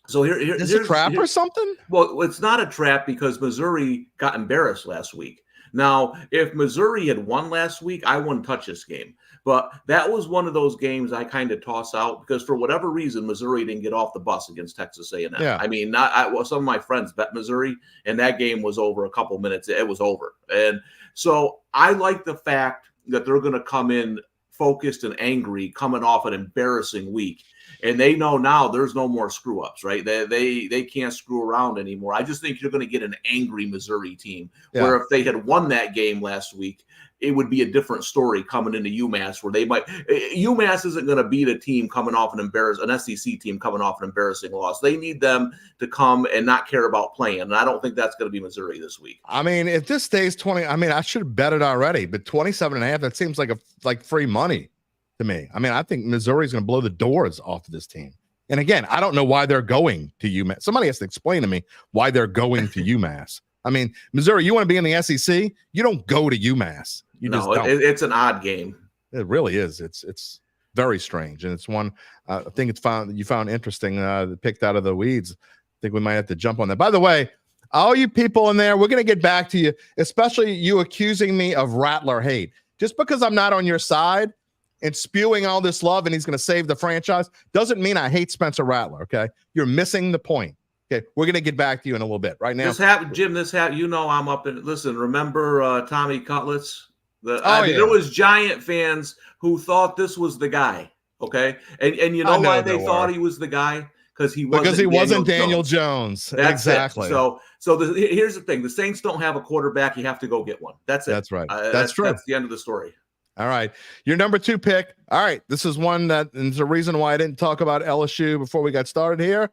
so here's a trap or something. Well, it's not a trap because Missouri got embarrassed last week. Now, if Missouri had won last week, I wouldn't touch this game. But that was one of those games I kind of toss out because for whatever reason, Missouri didn't get off the bus against Texas A&M. Yeah. I mean, some of my friends bet Missouri, and that game was over a couple minutes. It was over. And so I like the fact that they're going to come in focused and angry coming off an embarrassing week. And they know now there's no more screw ups, right? They can't screw around anymore. I just think you're going to get an angry Missouri team where if they had won that game last week, it would be a different story coming into UMass where UMass isn't going to beat a team coming off an SEC team coming off an embarrassing loss. They need them to come and not care about playing. And I don't think that's going to be Missouri this week. I mean, if this stays 20, I mean, I should have bet it already, but 27.5, that seems like free money to me. I mean, I think Missouri's going to blow the doors off of this team. And again, I don't know why they're going to UMass. Somebody has to explain to me why they're going to UMass. I mean, Missouri, you want to be in the SEC? You don't go to UMass. It's an odd game. It really is. It's very strange, and it's one I think you found interesting. Picked out of the weeds. I think we might have to jump on that. By the way, all you people in there, we're going to get back to you, especially you accusing me of Rattler hate. Just because I'm not on your side and spewing all this love and he's going to save the franchise doesn't mean I hate Spencer Rattler. Okay, you're missing the point. Okay, we're going to get back to you in a little bit. Right now, Jim. I'm up in. Listen, remember Tommy Cutlets? There was Giant fans who thought this was the guy. Okay, and you know why they thought he was the guy? Because he wasn't Daniel Jones. That's exactly. It. Here's the thing: the Saints don't have a quarterback. You have to go get one. That's it. That's right. That's true. That's the end of the story. All right, your number 2 pick. All right, this is one that is the reason why I didn't talk about LSU before we got started here.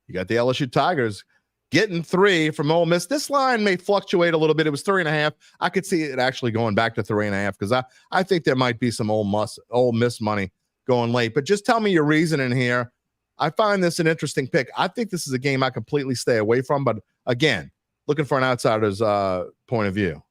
You got the LSU Tigers getting 3 from Ole Miss. This line may fluctuate a little bit. It was 3.5. I could see it actually going back to 3.5 because I think there might be some Ole Miss money going late. But just tell me your reasoning here. I find this an interesting pick. I think this is a game I completely stay away from. But again, looking for an outsider's point of view.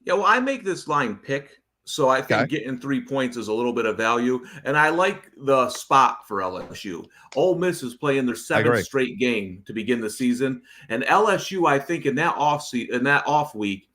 Yeah, well, I make this line pick. So I think getting 3 points is a little bit of value. And I like the spot for LSU. Ole Miss is playing their 7th straight game to begin the season. And LSU, I think in that off week,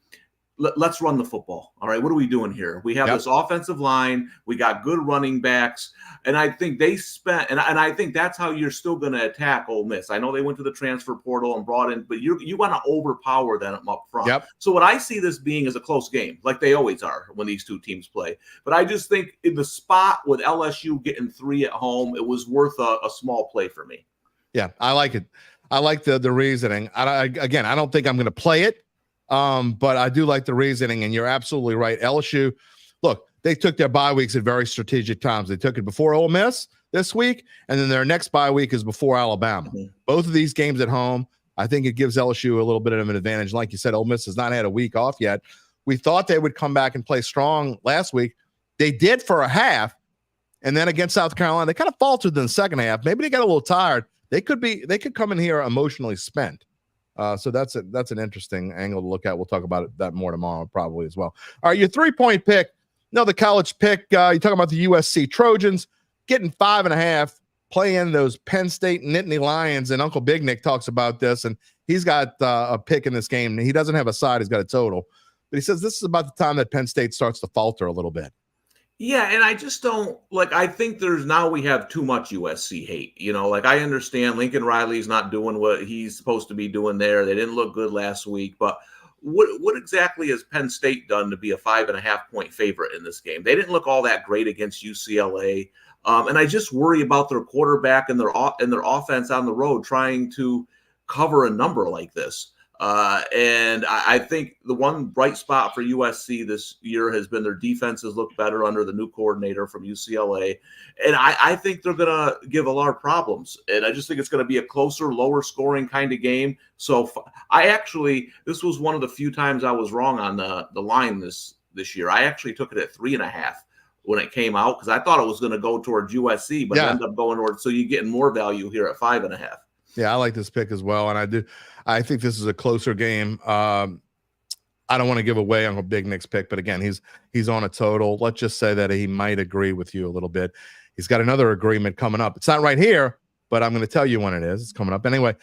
let's run the football. All right, what are we doing here? We have this offensive line. We got good running backs. And I think they spent – and I think that's how you're still going to attack Ole Miss. I know they went to the transfer portal and brought in – but you want to overpower them up front. Yep. So what I see this being is a close game, like they always are when these two teams play. But I just think in the spot with LSU getting 3 at home, it was worth a small play for me. Yeah, I like it. I like the reasoning. I don't think I'm going to play it. But I do like the reasoning, and you're absolutely right. LSU, look, they took their bye weeks at very strategic times. They took it before Ole Miss this week, and then their next bye week is before Alabama. Mm-hmm. Both of these games at home, I think it gives LSU a little bit of an advantage. Like you said, Ole Miss has not had a week off yet. We thought they would come back and play strong last week. They did for a half, and then against South Carolina, they kind of faltered in the second half. Maybe they got a little tired. They could come in here emotionally spent. So that's an interesting angle to look at. We'll talk about that more tomorrow probably as well. All right, your 3-point pick. No, the college pick. You're talking about the USC Trojans getting 5.5, playing those Penn State Nittany Lions. And Uncle Big Nick talks about this, and he's got a pick in this game. He doesn't have a side. He's got a total. But he says this is about the time that Penn State starts to falter a little bit. Yeah, and I just don't I think we have too much USC hate. I understand Lincoln Riley's not doing what he's supposed to be doing there. They didn't look good last week, but what exactly has Penn State done to be a 5.5-point favorite in this game? They didn't look all that great against UCLA. And I just worry about their quarterback and their offense on the road trying to cover a number like this. And I think the one bright spot for USC this year has been their defenses look better under the new coordinator from UCLA. And I think they're going to give a lot of problems. And I just think it's going to be a closer, lower scoring kind of game. So this was one of the few times I was wrong on the line this year. I actually took it at 3.5. when it came out because I thought it was going to go towards USC, but it ended up going towards. So you're getting more value here at 5.5. Yeah, I like this pick as well, and I think this is a closer game. I don't want to give away Uncle Big Nick's pick, but again, he's on a total. Let's just say that he might agree with you a little bit. He's got another agreement coming up. It's not right here, but I'm going to tell you when it is. It's coming up anyway.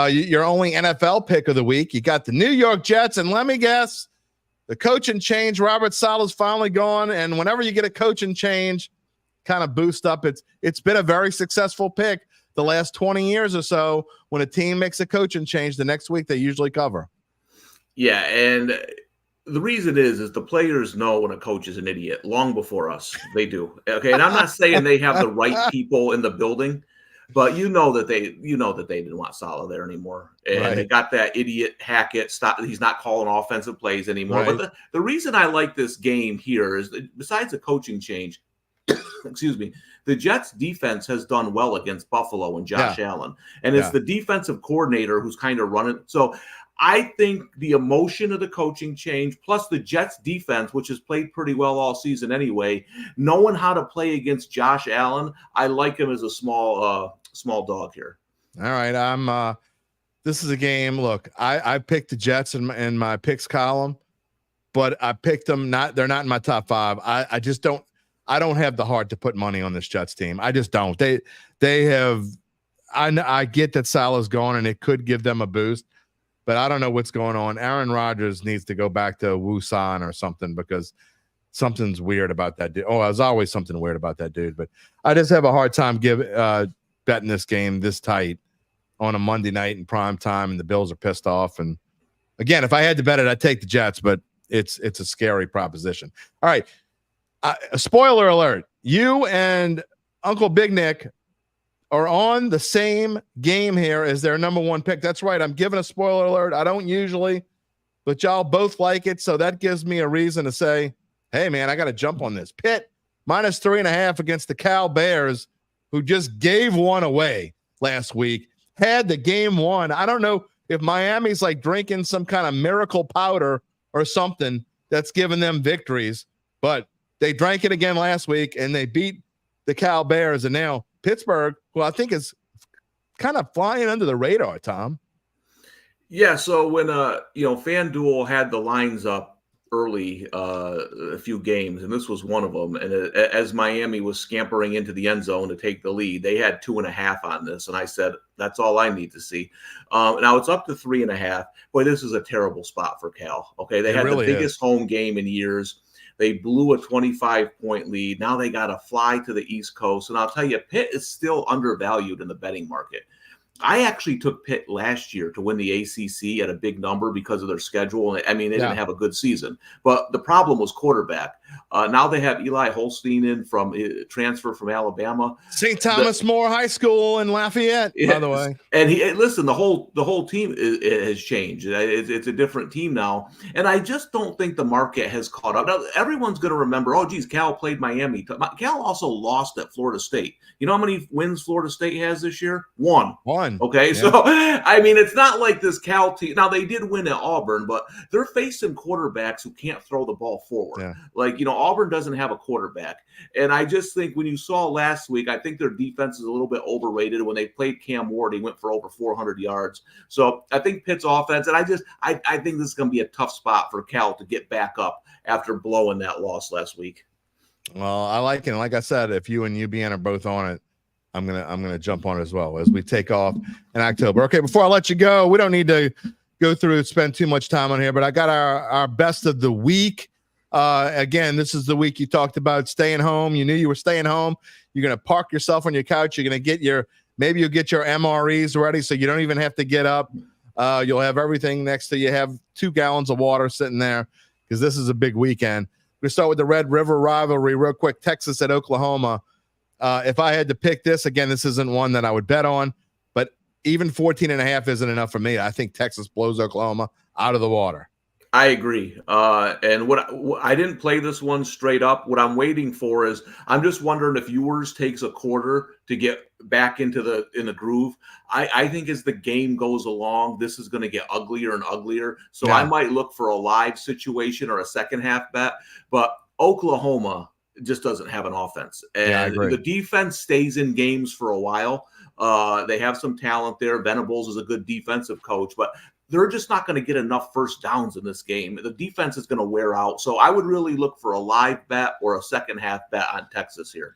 Your only NFL pick of the week. You got the New York Jets, and let me guess, the coaching change. Robert Saleh's finally gone, and whenever you get a coaching change, kind of boost up. It's been a very successful pick the last 20 years or so. When a team makes a coaching change, the next week they usually cover. Yeah, and the reason is the players know when a coach is an idiot long before us. They do. Okay, and I'm not saying they have the right people in the building, but you know that they didn't want Saleh there anymore, and they got that idiot Hackett. He's not calling offensive plays anymore. Right. But the reason I like this game here is that besides the coaching change, excuse me, the Jets defense has done well against Buffalo and Josh Allen, and it's the defensive coordinator who's kind of running. So I think the emotion of the coaching change, plus the Jets defense, which has played pretty well all season anyway, knowing how to play against Josh Allen, I like him as a small dog here. All right, this is a game. Look, I picked the Jets in my picks column, but I picked them they're not in my top 5. I just don't. I don't have the heart to put money on this Jets team. I just don't. They have. I get that Saleh's gone and it could give them a boost, but I don't know what's going on. Aaron Rodgers needs to go back to Wuhan or something because something's weird about that dude. Oh, there's always something weird about that dude. But I just have a hard time betting this game this tight on a Monday night in prime time, and the Bills are pissed off. And again, if I had to bet it, I'd take the Jets, but it's a scary proposition. All right. Spoiler alert. You and Uncle Big Nick are on the same game here as their number 1 pick. That's right. I'm giving a spoiler alert. I don't usually, but y'all both like it. So that gives me a reason to say, hey, man, I got to jump on this. Pitt minus 3.5 against the Cal Bears, who just gave one away last week, had the game won. I don't know if Miami's like drinking some kind of miracle powder or something that's giving them victories, but they drank it again last week and they beat the Cal Bears. And now Pittsburgh, who I think is kind of flying under the radar, Tom. Yeah. So when, FanDuel had the lines up early, a few games, and this was one of them. And as Miami was scampering into the end zone to take the lead, they had 2.5 on this. And I said, that's all I need to see. Now it's up to 3.5. Boy, this is a terrible spot for Cal. Okay. They had really the biggest home game in years. They blew a 25-point lead. Now they got to fly to the East Coast. And I'll tell you, Pitt is still undervalued in the betting market. I actually took Pitt last year to win the ACC at a big number because of their schedule. I mean, they didn't have a good season. But the problem was quarterback. Now they have Eli Holstein in from transfer from Alabama. St. Thomas More High School in Lafayette, by the way. And the whole team has changed. It's a different team now. And I just don't think the market has caught up. Now, everyone's going to remember, oh, geez, Cal played Miami. Cal also lost at Florida State. You know how many wins Florida State has this year? One. Okay, so I mean, it's not like this Cal team. Now they did win at Auburn, but they're facing quarterbacks who can't throw the ball forward. Yeah. Like, Auburn doesn't have a quarterback, and I just think when you saw last week, I think their defense is a little bit overrated. When they played Cam Ward, he went for over 400 yards. So I think Pitt's offense, and I think this is going to be a tough spot for Cal to get back up after blowing that loss last week. Well, I like it. And like I said, if you and UBN are both on it, I'm gonna jump on it as well as we take off in October. Okay, before I let you go, we don't need to go through and spend too much time on here, but I got our best of the week. Again, this is the week you talked about staying home. You knew you were staying home. You're gonna park yourself on your couch. You're gonna get maybe you'll get your MREs ready so you don't even have to get up. You'll have everything next to you. Have 2 gallons of water sitting there because this is a big weekend. We start with the Red River rivalry real quick. Texas at Oklahoma. If I had to pick this, again, this isn't one that I would bet on, but even 14.5 isn't enough for me. I think Texas blows Oklahoma out of the water. I agree. And what I didn't play this one straight up. What I'm waiting for is I'm just wondering if yours takes a quarter to get back in the groove. I think as the game goes along, this is going to get uglier and uglier. So I might look for a live situation or a second half bet. But Oklahoma just doesn't have an offense. Yeah, I And agree. the defense stays in games for a while. They have some talent there. Venables is a good defensive coach, but they're just not going to get enough first downs in this game. The defense is going to wear out. So I would really look for a live bet or a second half bet on Texas here.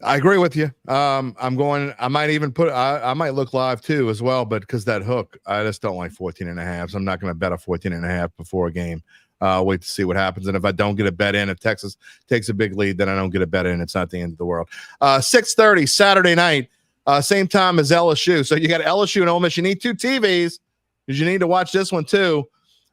I agree with you. I might even I might look live too as well, but because that hook, I just don't like 14.5. So I'm not going to bet a 14.5 before a game. Wait to see what happens. And if I don't get a bet in, if Texas takes a big lead, then I don't get a bet in. It's not the end of the world. 6:30 Saturday night, same time as LSU. So you got LSU and Ole Miss. You need 2 TVs because you need to watch this one too.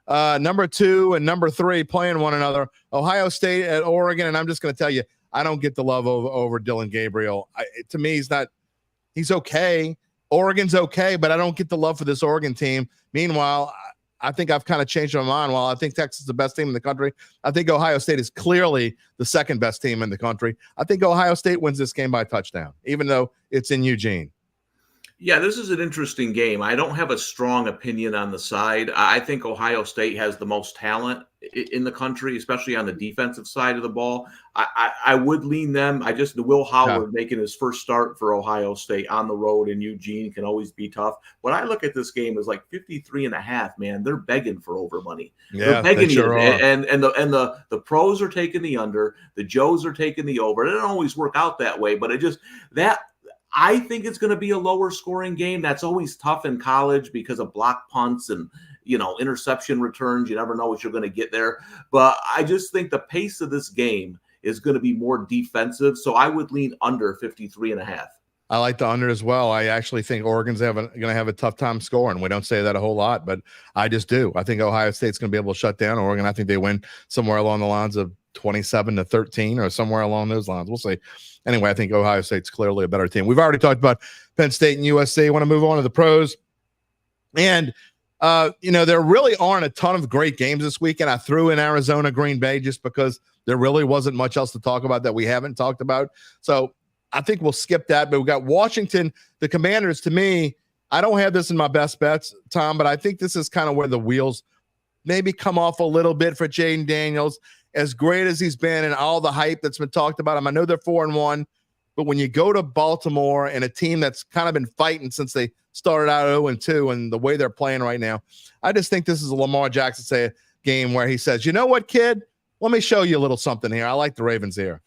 Number 2 and number 3 playing one another. Ohio State at Oregon. And I'm just going to tell you, I don't get the love over Dylan Gabriel. To me, he's okay. Oregon's okay, but I don't get the love for this Oregon team. Meanwhile, I think I've kind of changed my mind. While I think Texas is the best team in the country, I think Ohio State is clearly the second best team in the country. I think Ohio State wins this game by a touchdown, even though it's in Eugene. Yeah, this is an interesting game. I don't have a strong opinion on the side. I think Ohio State has the most talent in the country, especially on the defensive side of the ball. I would lean them. Will Howard making his first start for Ohio State on the road in Eugene can always be tough. When I look at this game is like 53.5, man, they're begging for over money. Yeah, they're begging they sure are. And the pros are taking the under, the Joes are taking the over. It doesn't always work out that way, but I think it's going to be a lower scoring game. That's always tough in college because of block punts and, interception returns. You never know what you're going to get there. But I just think the pace of this game is going to be more defensive. So I would lean under 53.5. I like the under as well. I actually think Oregon's going to have a tough time scoring. We don't say that a whole lot, but I just do. I think Ohio State's going to be able to shut down Oregon. I think they win somewhere along the lines of 27-13 or somewhere along those lines. We'll see. Anyway, I think Ohio State's clearly a better team. We've already talked about Penn State and USC. I want to move on to the pros. And, there really aren't a ton of great games this weekend. I threw in Arizona, Green Bay, just because there really wasn't much else to talk about that we haven't talked about. So I think we'll skip that. But we got Washington, the Commanders. To me, I don't have this in my best bets, Tom, but I think this is kind of where the wheels maybe come off a little bit for Jaden Daniels. As great as he's been and all the hype that's been talked about him, I know they're 4-1, but when you go to Baltimore and a team that's kind of been fighting since they started out 0-2 and the way they're playing right now, I just think this is a Lamar Jackson game where he says, you know what, kid? Let me show you a little something here. I like the Ravens here.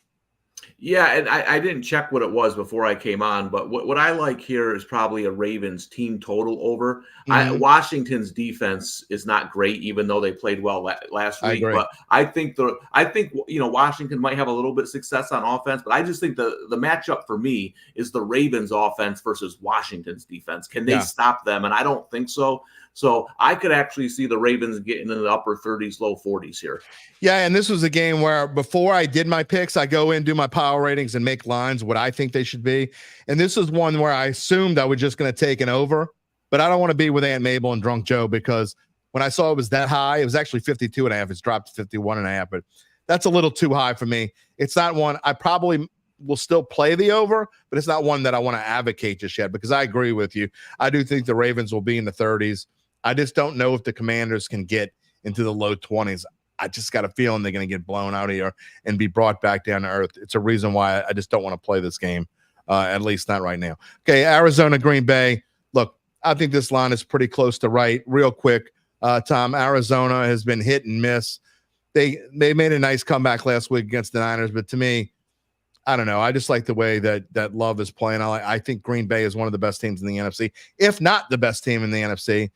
Yeah, and I didn't check what it was before I came on, but what I like here is probably a Ravens team total over. Mm-hmm. Washington's defense is not great, even though they played well last week. But I think Washington might have a little bit of success on offense, but I just think the matchup for me is the Ravens offense versus Washington's defense. Can they stop them? And I don't think so. So I could actually see the Ravens getting in the upper 30s, low 40s here. Yeah, and this was a game where before I did my picks, I go in, do my power ratings, and make lines what I think they should be. And this is one where I assumed I was just going to take an over, but I don't want to be with Aunt Mabel and Drunk Joe because when I saw it was that high, it was actually 52.5. It's dropped to 51.5, but that's a little too high for me. It's not one I probably will still play the over, but it's not one that I want to advocate just yet because I agree with you. I do think the Ravens will be in the 30s. I just don't know if the Commanders can get into the low 20s. I just got a feeling they're going to get blown out of here and be brought back down to earth. It's a reason why I just don't want to play this game, at least not right now. Okay, Arizona, Green Bay. Look, I think this line is pretty close to right. Real quick, Tom, Arizona has been hit and miss. They made a nice comeback last week against the Niners, but to me, I don't know. I just like the way that Love is playing. I think Green Bay is one of the best teams in the NFC, if not the best team in the NFC.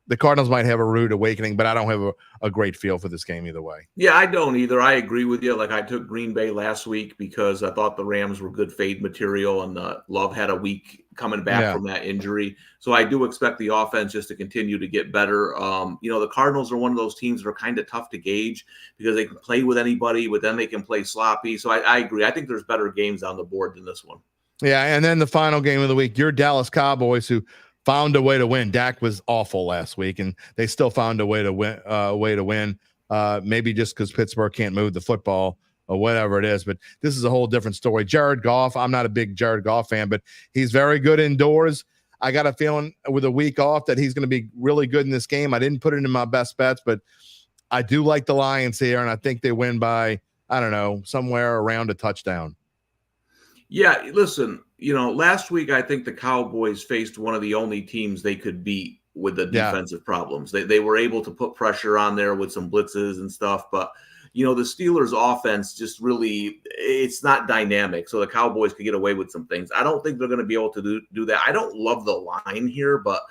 The Cardinals might have a rude awakening, but I don't have a great feel for this game either way. Yeah, I don't either. I agree with you. Like I took Green Bay last week because I thought the Rams were good fade material and Love had a week coming back from that injury. So I do expect the offense just to continue to get better. The Cardinals are one of those teams that are kind of tough to gauge because they can play with anybody, but then they can play sloppy. So I agree. I think there's better games on the board than this one. Yeah, and then the final game of the week, your Dallas Cowboys, who found a way to win. Dak was awful last week, and they still found a way to win. Maybe just because Pittsburgh can't move the football or whatever it is. But this is a whole different story. Jared Goff, I'm not a big Jared Goff fan, but he's very good indoors. I got a feeling with a week off that he's going to be really good in this game. I didn't put it in my best bets, but I do like the Lions here, and I think they win by I don't know, somewhere around a touchdown. Yeah, listen, last week I think the Cowboys faced one of the only teams they could beat with the defensive problems. They were able to put pressure on there with some blitzes and stuff, but the Steelers offense just really, it's not dynamic. So the Cowboys could get away with some things. I don't think they're going to be able to do that. I don't love the line here, but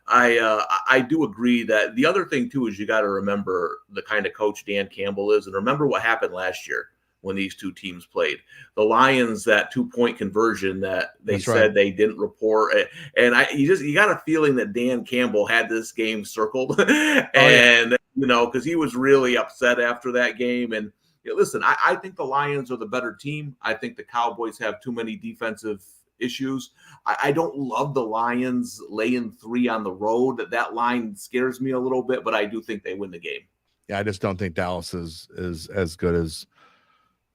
I do agree that the other thing too is you got to remember the kind of coach Dan Campbell is, and remember what happened last year when these two teams played. The Lions, that 2-point conversion that they said they didn't report. And you got a feeling that Dan Campbell had this game circled because he was really upset after that game. And listen, I think the Lions are the better team. I think the Cowboys have too many defensive issues. I don't love the Lions laying 3 on the road. That line scares me a little bit, but I do think they win the game. Yeah, I just don't think Dallas is as good as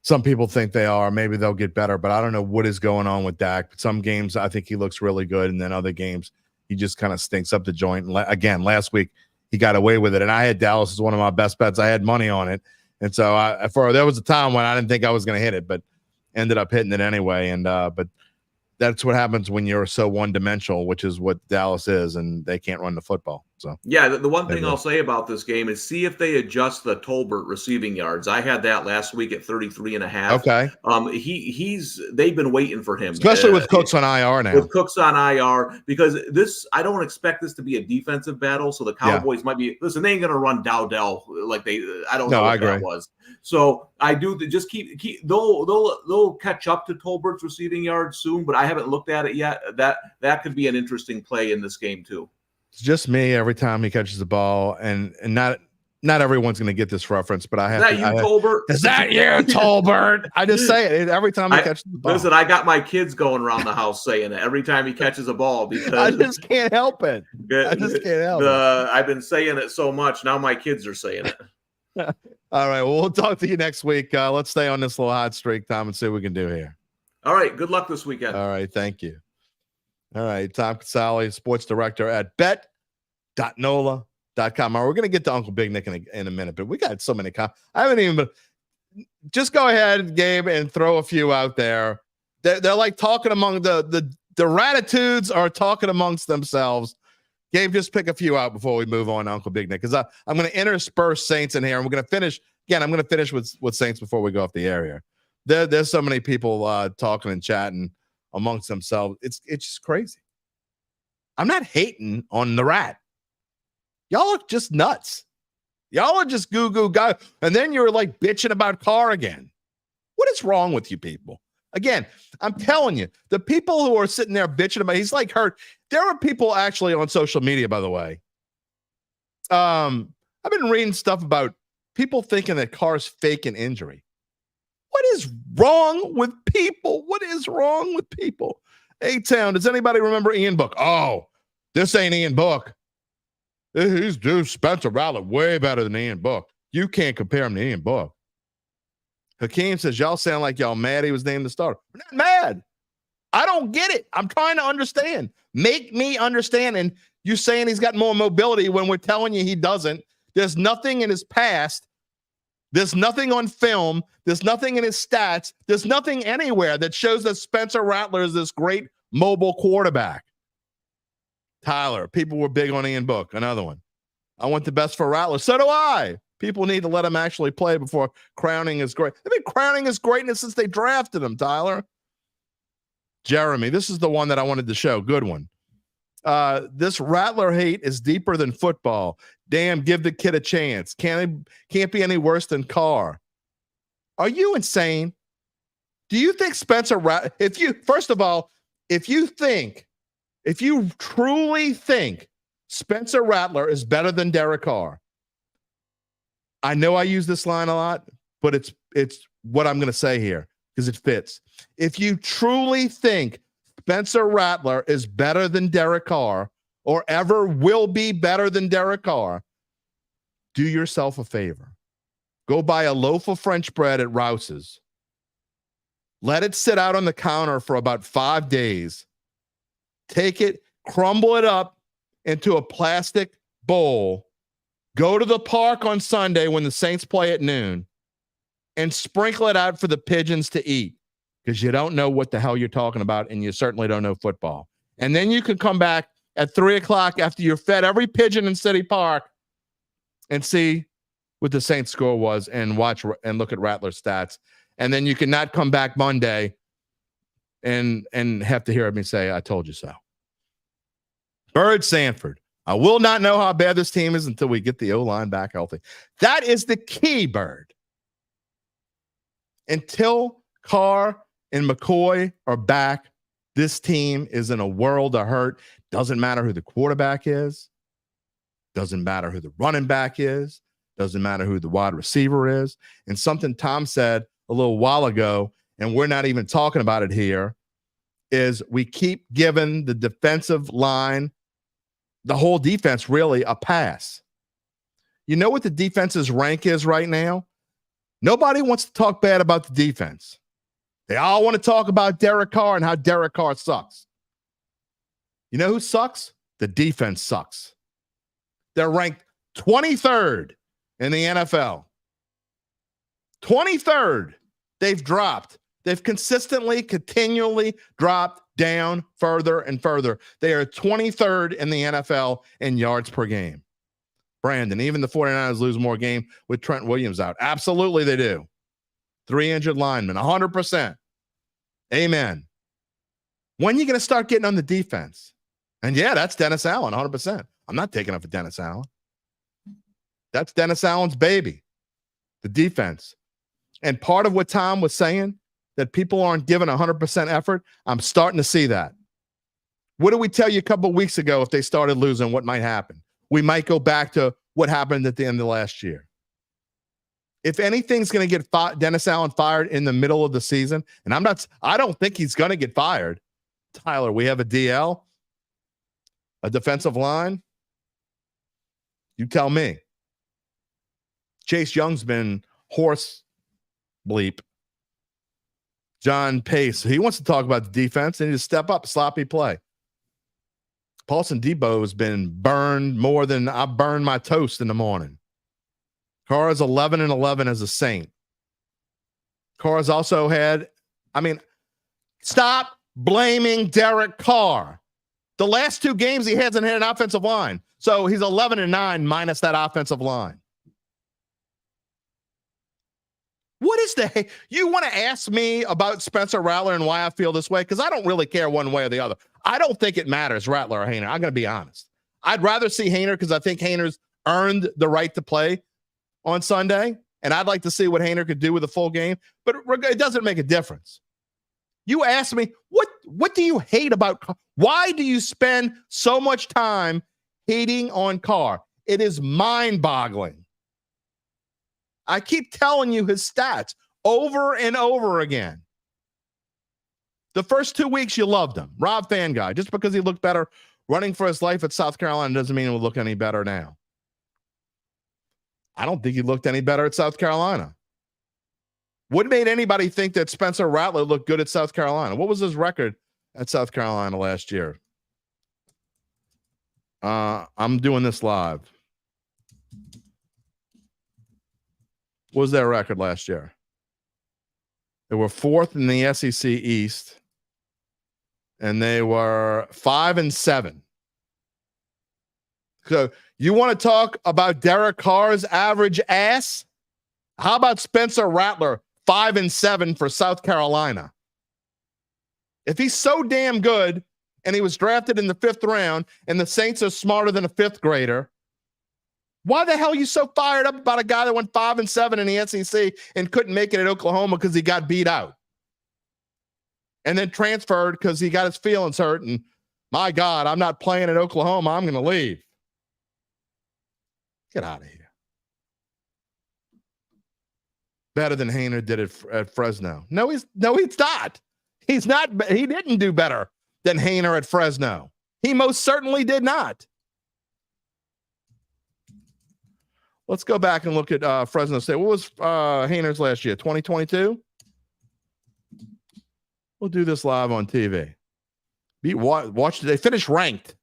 some people think they are. Maybe they'll get better, but I don't know what is going on with Dak. Some games I think he looks really good, and then other games he just kind of stinks up the joint. And again, last week he got away with it, and I had Dallas as one of my best bets. I had money on it, and so there was a time when I didn't think I was going to hit it, but ended up hitting it anyway. And but that's what happens when you're so one-dimensional, which is what Dallas is, and they can't run the football. So yeah, the one thing I'll say about this game is see if they adjust the Tolbert receiving yards. I had that last week at 33.5. Okay. They've been waiting for him, especially with Cooks on IR now. With Cooks on IR, because I don't expect this to be a defensive battle. So the Cowboys might be. Listen, they ain't gonna run Dowdell like they. I don't know what that was. So I do just keep. They'll catch up to Tolbert's receiving yards soon, but I haven't looked at it yet. That could be an interesting play in this game too. It's just me every time he catches the ball, and not everyone's going to get this reference, but I have. Is that you, Tolbert? Is that you, Tolbert? I just say it every time he catches the ball. Listen, I got my kids going around the house saying it every time he catches a ball because I just can't help it. I just can't help it. I've been saying it so much now. My kids are saying it. All right. Well, we'll talk to you next week. Let's stay on this little hot streak, Tom, and see what we can do here. All right. Good luck this weekend. All right. Thank you. All right. Tom Casale, sports director at bet.nola.com. We're going to get to Uncle Big Nick in a minute, but we got so many comments. I haven't even just go ahead, Gabe, and throw a few out there. They're like talking among the Rattitudes are talking amongst themselves. Gabe, just pick a few out before we move on to Uncle Big Nick, because I'm going to intersperse Saints in here, and we're going to finish. Again, I'm going to finish with Saints before we go off the air here. There's so many people talking and chatting amongst themselves. It's just crazy. I'm not hating on the Rat. Y'all are just nuts. Y'all are just goo guy. And then you're like bitching about Carr again. What is wrong with you people? Again, I'm telling you, the people who are sitting there bitching about, he's like hurt. There are people actually on social media, by the way. I've been reading stuff about people thinking that Carr's faking injury. What is wrong with people? What is wrong with people? A-Town, does anybody remember Ian Book? Oh, this ain't Ian Book. He's Spencer Rattler way better than Ian Book. You can't compare him to Ian Book. Hakeem says, y'all sound like y'all mad he was named the starter. We're not mad. I don't get it. I'm trying to understand. Make me understand. And you saying he's got more mobility when we're telling you he doesn't. There's nothing in his past. There's nothing on film. There's nothing in his stats. There's nothing anywhere that shows that Spencer Rattler is this great mobile quarterback. Tyler, people were big on Ian Book. Another one. I want the best for Rattler. So do I. People need to let him actually play before crowning his great. They've been crowning his greatness since they drafted him, Tyler. Jeremy, this is the one that I wanted to show. Good one. This Rattler hate is deeper than football. Damn, give the kid a chance. Can't be any worse than Carr. Are you insane? Do you think Spencer Rattler, first of all, if you truly think Spencer Rattler is better than Derek Carr, I know I use this line a lot, but it's what I'm going to say here because it fits. If you truly think Spencer Rattler is better than Derek Carr or ever will be better than Derek Carr, do yourself a favor. Go buy a loaf of French bread at Rouse's. Let it sit out on the counter for about 5 days. Take it, crumble it up into a plastic bowl. Go to the park on Sunday when the Saints play at noon. and sprinkle it out for the pigeons to eat, because you don't know what the hell you're talking about, and you certainly don't know football. And then you can come back at 3:00 after you've fed every pigeon in City Park and see what the Saints score was and watch and look at Rattler's stats. And then you can not come back Monday and have to hear me say, I told you so. Bird Sanford. I will not know how bad this team is until we get the O-line back healthy. That is the key, Bird. Until Carr and McCoy are back, this team is in a world of hurt. Doesn't matter who the quarterback is. Doesn't matter who the running back is. Doesn't matter who the wide receiver is. And something Tom said a little while ago, and we're not even talking about it here, is we keep giving the defensive line, the whole defense, really a pass. You know what the defense's rank is right now? Nobody wants to talk bad about the defense. They all want to talk about Derek Carr and how Derek Carr sucks. You know who sucks? The defense sucks. They're ranked 23rd in the NFL. 23rd. They've dropped. They've continually dropped down further and further. They are 23rd in the NFL in yards per game. Brandon, even the 49ers lose more game with Trent Williams out. Absolutely they do. 3 injured linemen, 100%. Amen. When are you going to start getting on the defense? And yeah, that's Dennis Allen, 100%. I'm not taking up for Dennis Allen. That's Dennis Allen's baby, the defense. And part of what Tom was saying, that people aren't giving 100% effort, I'm starting to see that. What did we tell you a couple of weeks ago if they started losing, what might happen? We might go back to what happened at the end of last year. If anything's going to get Dennis Allen fired in the middle of the season, and I don't think he's going to get fired. Tyler, we have a DL, a defensive line. You tell me. Chase Young's been horse bleep. John Pace, he wants to talk about the defense. They need to step up, sloppy play. Paulson Debo has been burned more than I burn my toast in the morning. Carr is 11-11 as a Saint. Carr's also had, stop blaming Derek Carr. The last 2 games he hasn't had an offensive line. So he's 11-9 minus that offensive line. What is you want to ask me about Spencer Rattler and why I feel this way? Because I don't really care one way or the other. I don't think it matters, Rattler or Haener. I'm going to be honest. I'd rather see Haener because I think Haener's earned the right to play on Sunday. And I'd like to see what Haener could do with a full game. But it doesn't make a difference. You ask me, what do you hate about Carr? Why do you spend so much time hating on Carr? It is mind-boggling. I keep telling you his stats over and over again. The first 2 weeks, you loved him. Rob Fan Guy. Just because he looked better running for his life at South Carolina doesn't mean it will look any better now. I don't think he looked any better at South Carolina. What made anybody think that Spencer Rattler looked good at South Carolina? What was his record at South Carolina last year? I'm doing this live. What was their record last year? They were 4th in the SEC East, and they were 5-7. So you want to talk about Derek Carr's average ass? How about Spencer Rattler, 5-7 for South Carolina? If he's so damn good, and he was drafted in the 5th round, and the Saints are smarter than a 5th grader, why the hell are you so fired up about a guy that went 5-7 in the SEC and couldn't make it at Oklahoma because he got beat out? And then transferred because he got his feelings hurt. And my God, I'm not playing at Oklahoma. I'm going to leave. Get out of here. Better than Haener did at Fresno. No, he's not. He's not. He didn't do better than Haener at Fresno. He most certainly did not. Let's go back and look at Fresno State. What was Haener's last year? 2022? We'll do this live on TV. Watch. They finished ranked.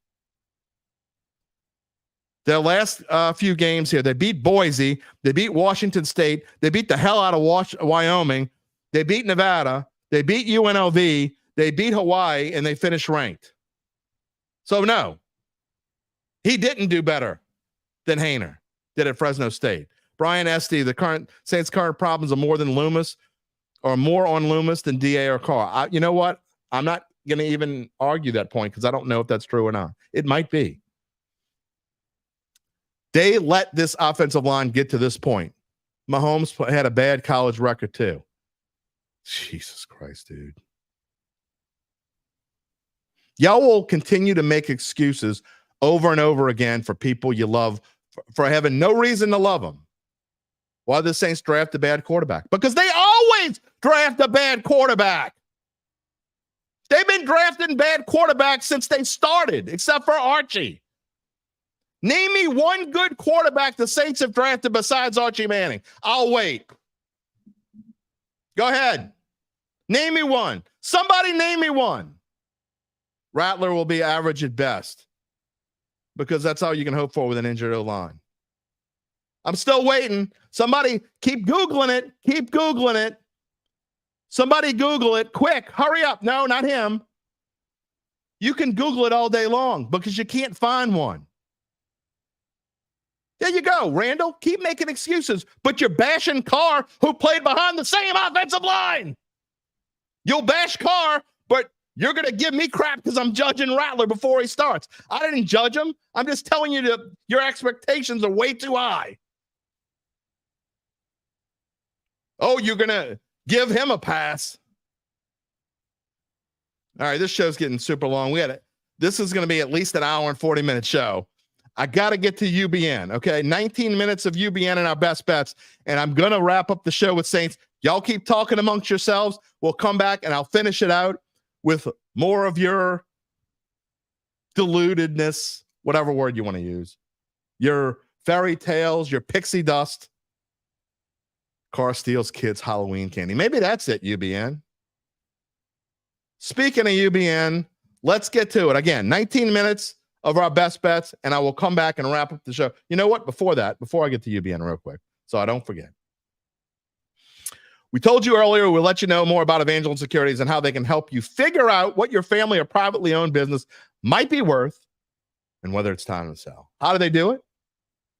Their last few games here, they beat Boise, they beat Washington State, they beat the hell out of Wyoming, they beat Nevada, they beat UNLV, they beat Hawaii, and they finished ranked. So no, he didn't do better than Haener did at Fresno State. Brian Estee, the current Saints' current problems are more on Loomis than DA or Carr. You know what? I'm not going to even argue that point because I don't know if that's true or not. It might be. They let this offensive line get to this point. Mahomes had a bad college record too. Jesus Christ, dude. Y'all will continue to make excuses over and over again for people you love for having no reason to love them. Why the Saints draft a bad quarterback? Because they always draft a bad quarterback. They've been drafting bad quarterbacks since they started, except for Archie. Name me one good quarterback the Saints have drafted besides Archie Manning. I'll wait. Go ahead. Name me one. Somebody name me one. Rattler will be average at best because that's all you can hope for with an injured O-line. I'm still waiting. Somebody keep Googling it. Keep Googling it. Somebody Google it. Quick. Hurry up. No, not him. You can Google it all day long because you can't find one. There you go, Randall. Keep making excuses, but you're bashing Carr, who played behind the same offensive line. You'll bash Carr, but you're going to give me crap because I'm judging Rattler before he starts. I didn't judge him. I'm just telling you that your expectations are way too high. Oh, you're going to give him a pass. All right, this show's getting super long. This is going to be at least an hour and 40-minute show. I got to get to UBN, okay? 19 minutes of UBN and our best bets, and I'm going to wrap up the show with Saints. Y'all keep talking amongst yourselves. We'll come back, and I'll finish it out with more of your deludedness, whatever word you want to use, your fairy tales, your pixie dust. Carr steals kids' Halloween candy. Maybe that's it, UBN. Speaking of UBN, let's get to it. Again, 19 minutes of our best bets, and I will come back and wrap up the show. You know what? Before I get to UBN real quick, so I don't forget. We told you earlier we'll let you know more about Evangeline Securities and how they can help you figure out what your family or privately owned business might be worth and whether it's time to sell. How do they do it?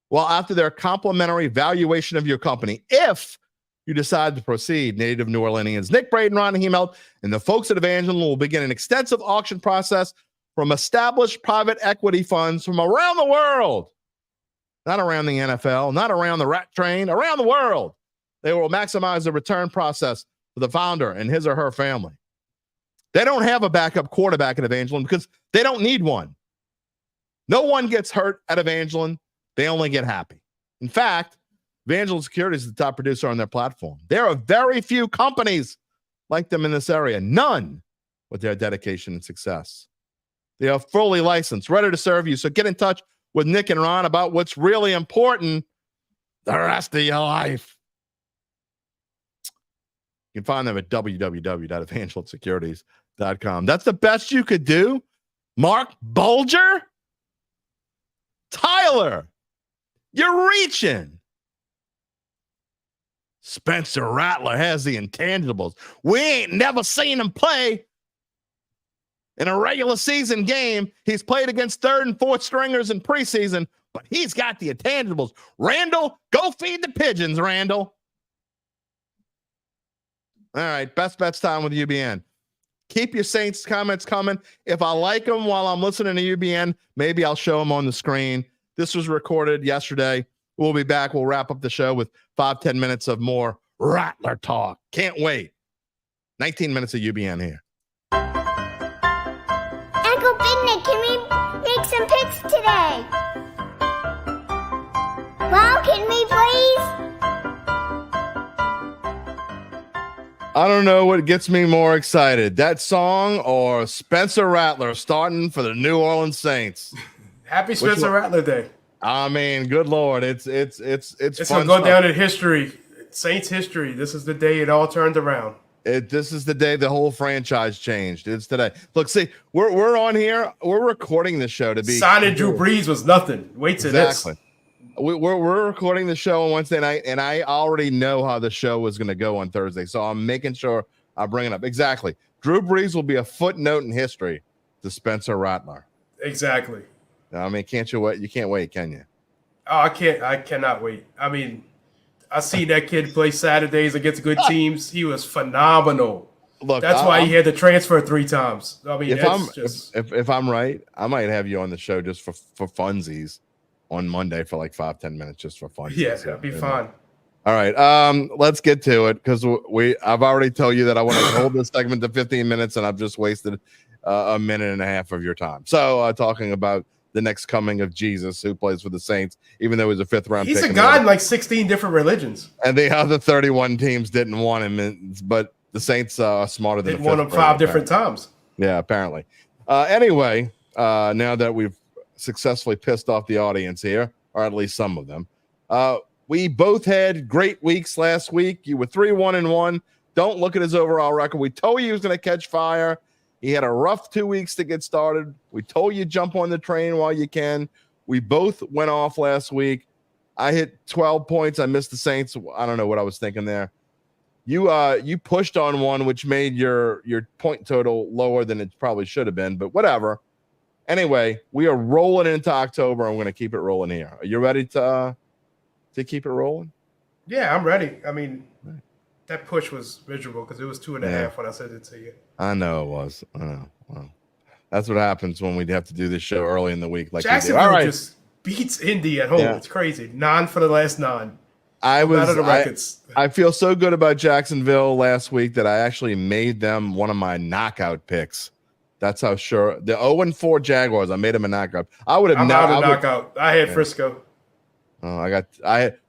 Well, after their complimentary valuation of your company, if you decide to proceed, native New Orleanians Nick Braden, Ron Hemelt, and the folks at Evangeline will begin an extensive auction process from established private equity funds from around the world. Not around the NFL, not around the rat train, around the world. They will maximize the return process for the founder and his or her family. They don't have a backup quarterback at Evangeline because they don't need one. No one gets hurt at Evangeline. They only get happy. In fact, Evangeline Securities is the top producer on their platform. There are very few companies like them in this area, none with their dedication and success. They are fully licensed, ready to serve you. So get in touch with Nick and Ron about what's really important the rest of your life. You can find them at www.evangelisecurities.com. That's the best you could do. Mark Bulger? Tyler, you're reaching. Spencer Rattler has the intangibles. We ain't never seen him play in a regular season game. He's played against third and fourth stringers in preseason, but he's got the intangibles. Randall, go feed the pigeons, Randall. All right, best bets time with UBN. Keep your Saints comments coming. If I like them while I'm listening to UBN, maybe I'll show them on the screen. This was recorded yesterday. We'll be back. We'll wrap up the show with 5-10 minutes of more Rattler talk. Can't wait. 19 minutes of UBN here. Uncle Bidnick, can we make some picks today? Mom, can we please? I don't know what gets me more excited, that song or Spencer Rattler starting for the New Orleans Saints. Happy Spencer Rattler Day. I mean, good Lord, it's It's fun gonna go stuff. down in history, Saints history. This is the day it all turned around. This is the day the whole franchise changed. It's today. Look, see, we're on here. We're recording the show to be signing Drew Brees was nothing. Wait till exactly. this. We're recording the show on Wednesday night, and I already know how the show was going to go on Thursday, so I'm making sure I bring it up. Exactly. Drew Brees will be a footnote in history to Spencer Rattler. Exactly. I mean, can't you wait? You can't wait, can you? Oh, I can't. I cannot wait. I mean, I see that kid play Saturdays against good teams. He was phenomenal. Look, that's why he had to transfer 3 times. I mean, if I'm right, I might have you on the show just for funsies on Monday for like 5-10 minutes just for fun. Yeah, that'd be fine. All right, let's get to it because I've already told you that I want to hold this segment to 15 minutes, and I've just wasted a minute and a half of your time. So talking about the next coming of Jesus, who plays for the Saints, even though he's a 5th round. He's pick a god in like 16 different religions, and the other 31 teams didn't want him, but the Saints are smarter than didn't want him 5 different times. Yeah, apparently. Anyway, now that we've successfully pissed off the audience here, or at least some of them. We both had great weeks last week. You were 3-1-1. Don't look at his overall record. We told you he was going to catch fire. He had a rough 2 weeks to get started. We told you jump on the train while you can. We both went off last week. I hit 12 points. I missed the Saints. I don't know what I was thinking there. You pushed on one, which made your point total lower than it probably should have been, but whatever. Anyway, we are rolling into October. I'm going to keep it rolling here. Are you ready to keep it rolling? Yeah, I'm ready. I mean, that push was miserable because it was 2.5 when I sent it to you. I know it was. I know. Well, that's what happens when we have to do this show early in the week. Like Jacksonville just beats Indy at home. Yeah. It's crazy. 9 for the last 9. I feel so good about Jacksonville last week that I actually made them one of my knockout picks. That's how sure the 0-4 Jaguars. I made them a knockout. I would have knockout. I had Frisco. Oh,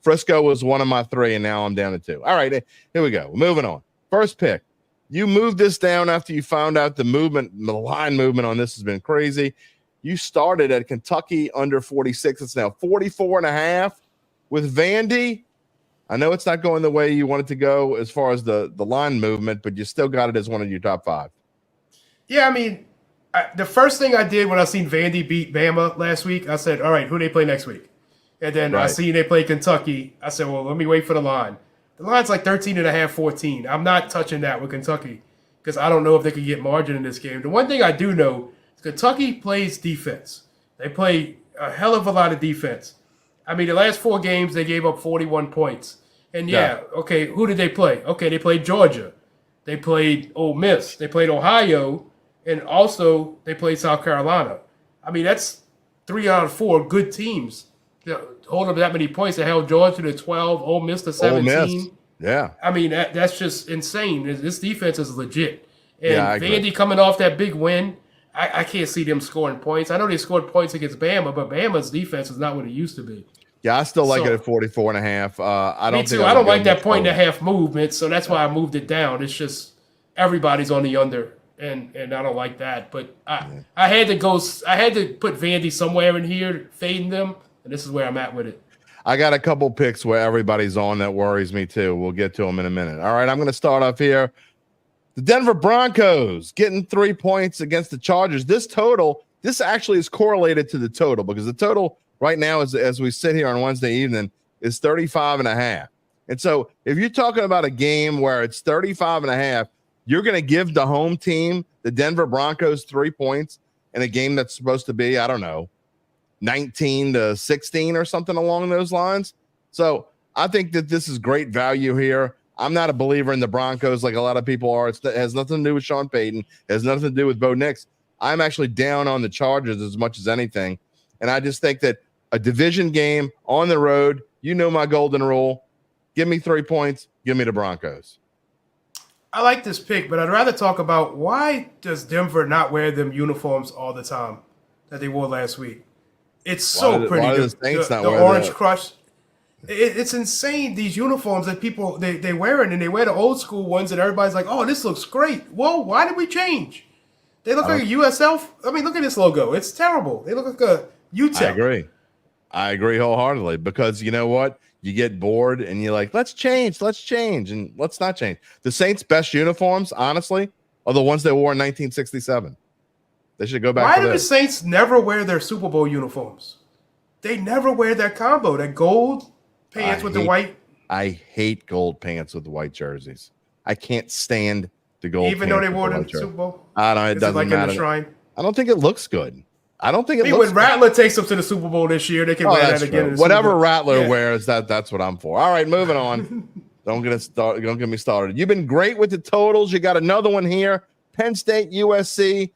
Frisco was one of my 3, and now I'm down to 2. All right, here we go. Moving on. First pick. You moved this down after you found out the line movement on this has been crazy. You started at Kentucky under 46. It's now 44.5 with Vandy. I know it's not going the way you want it to go as far as the line movement, but you still got it as one of your top 5. Yeah, I mean, the first thing I did when I seen Vandy beat Bama last week, I said, all right, who they play next week? And then I seen they play Kentucky. I said, well, let me wait for the line. The line's like 13.5, 14. I'm not touching that with Kentucky because I don't know if they can get margin in this game. The one thing I do know is Kentucky plays defense. They play a hell of a lot of defense. I mean, the last 4 games, they gave up 41 points. And okay, who did they play? Okay, they played Georgia. They played Ole Miss. They played Ohio. And also, they played South Carolina. I mean, that's 3 out of 4 good teams. Hold up that many points. They held Georgia to 12, Ole Miss to 17. Yeah. I mean, that's just insane. This defense is legit. And Vandy coming off that big win, I can't see them scoring points. I know they scored points against Bama, but Bama's defense is not what it used to be. Yeah, I still like it at 44.5. I don't. Me too. I don't like that 1.5 movement, so that's why I moved it down. It's just everybody's on the under. And I don't like that, but I had to go. I had to put Vandy somewhere in here, fading them, and this is where I'm at with it. I got a couple picks where everybody's on that worries me too. We'll get to them in a minute. All right, I'm going to start off here. The Denver Broncos getting 3 points against the Chargers. This actually is correlated to the total because the total right now is, as we sit here on Wednesday evening, is 35.5. And so if you're talking about a game where it's 35.5. You're going to give the home team, the Denver Broncos, 3 points in a game that's supposed to be, I don't know, 19-16 or something along those lines. So I think that this is great value here. I'm not a believer in the Broncos like a lot of people are. It has nothing to do with Sean Payton. It has nothing to do with Bo Nix. I'm actually down on the Chargers as much as anything. And I just think that a division game on the road, you know my golden rule. Give me 3 points. Give me the Broncos. I like this pick, but I'd rather talk about why does Denver not wear them uniforms all the time that they wore last week? It's so pretty. Why do the Saints not wear Orange that? Crush. It's insane, these uniforms that people, they wear it, and they wear the old school ones, and everybody's like, oh, this looks great. Whoa, why did we change? They look like a USL. I mean, look at this logo. It's terrible. They look like a UTEP. I agree wholeheartedly because you know what? you get bored and you're like, let's change, and let's not change. The Saints' best uniforms, honestly, are the ones they wore in 1967. They should go back Why to do the this. Saints never wear their Super Bowl uniforms? They never wear that combo, that gold pants with the white. I hate gold pants with the white jerseys. I can't stand the gold. Even though they pants wore with them the in the Super Bowl? I don't know. It Is doesn't like matter. in the shrine? I don't think it looks good. I don't think it looks when good. Rattler takes them to the Super Bowl this year, they can wear that again. In the Whatever Super Bowl. Rattler wears, that's what I'm for. All right, moving on. Don't get me started. You've been great with the totals. You got another one here. Penn State, USC.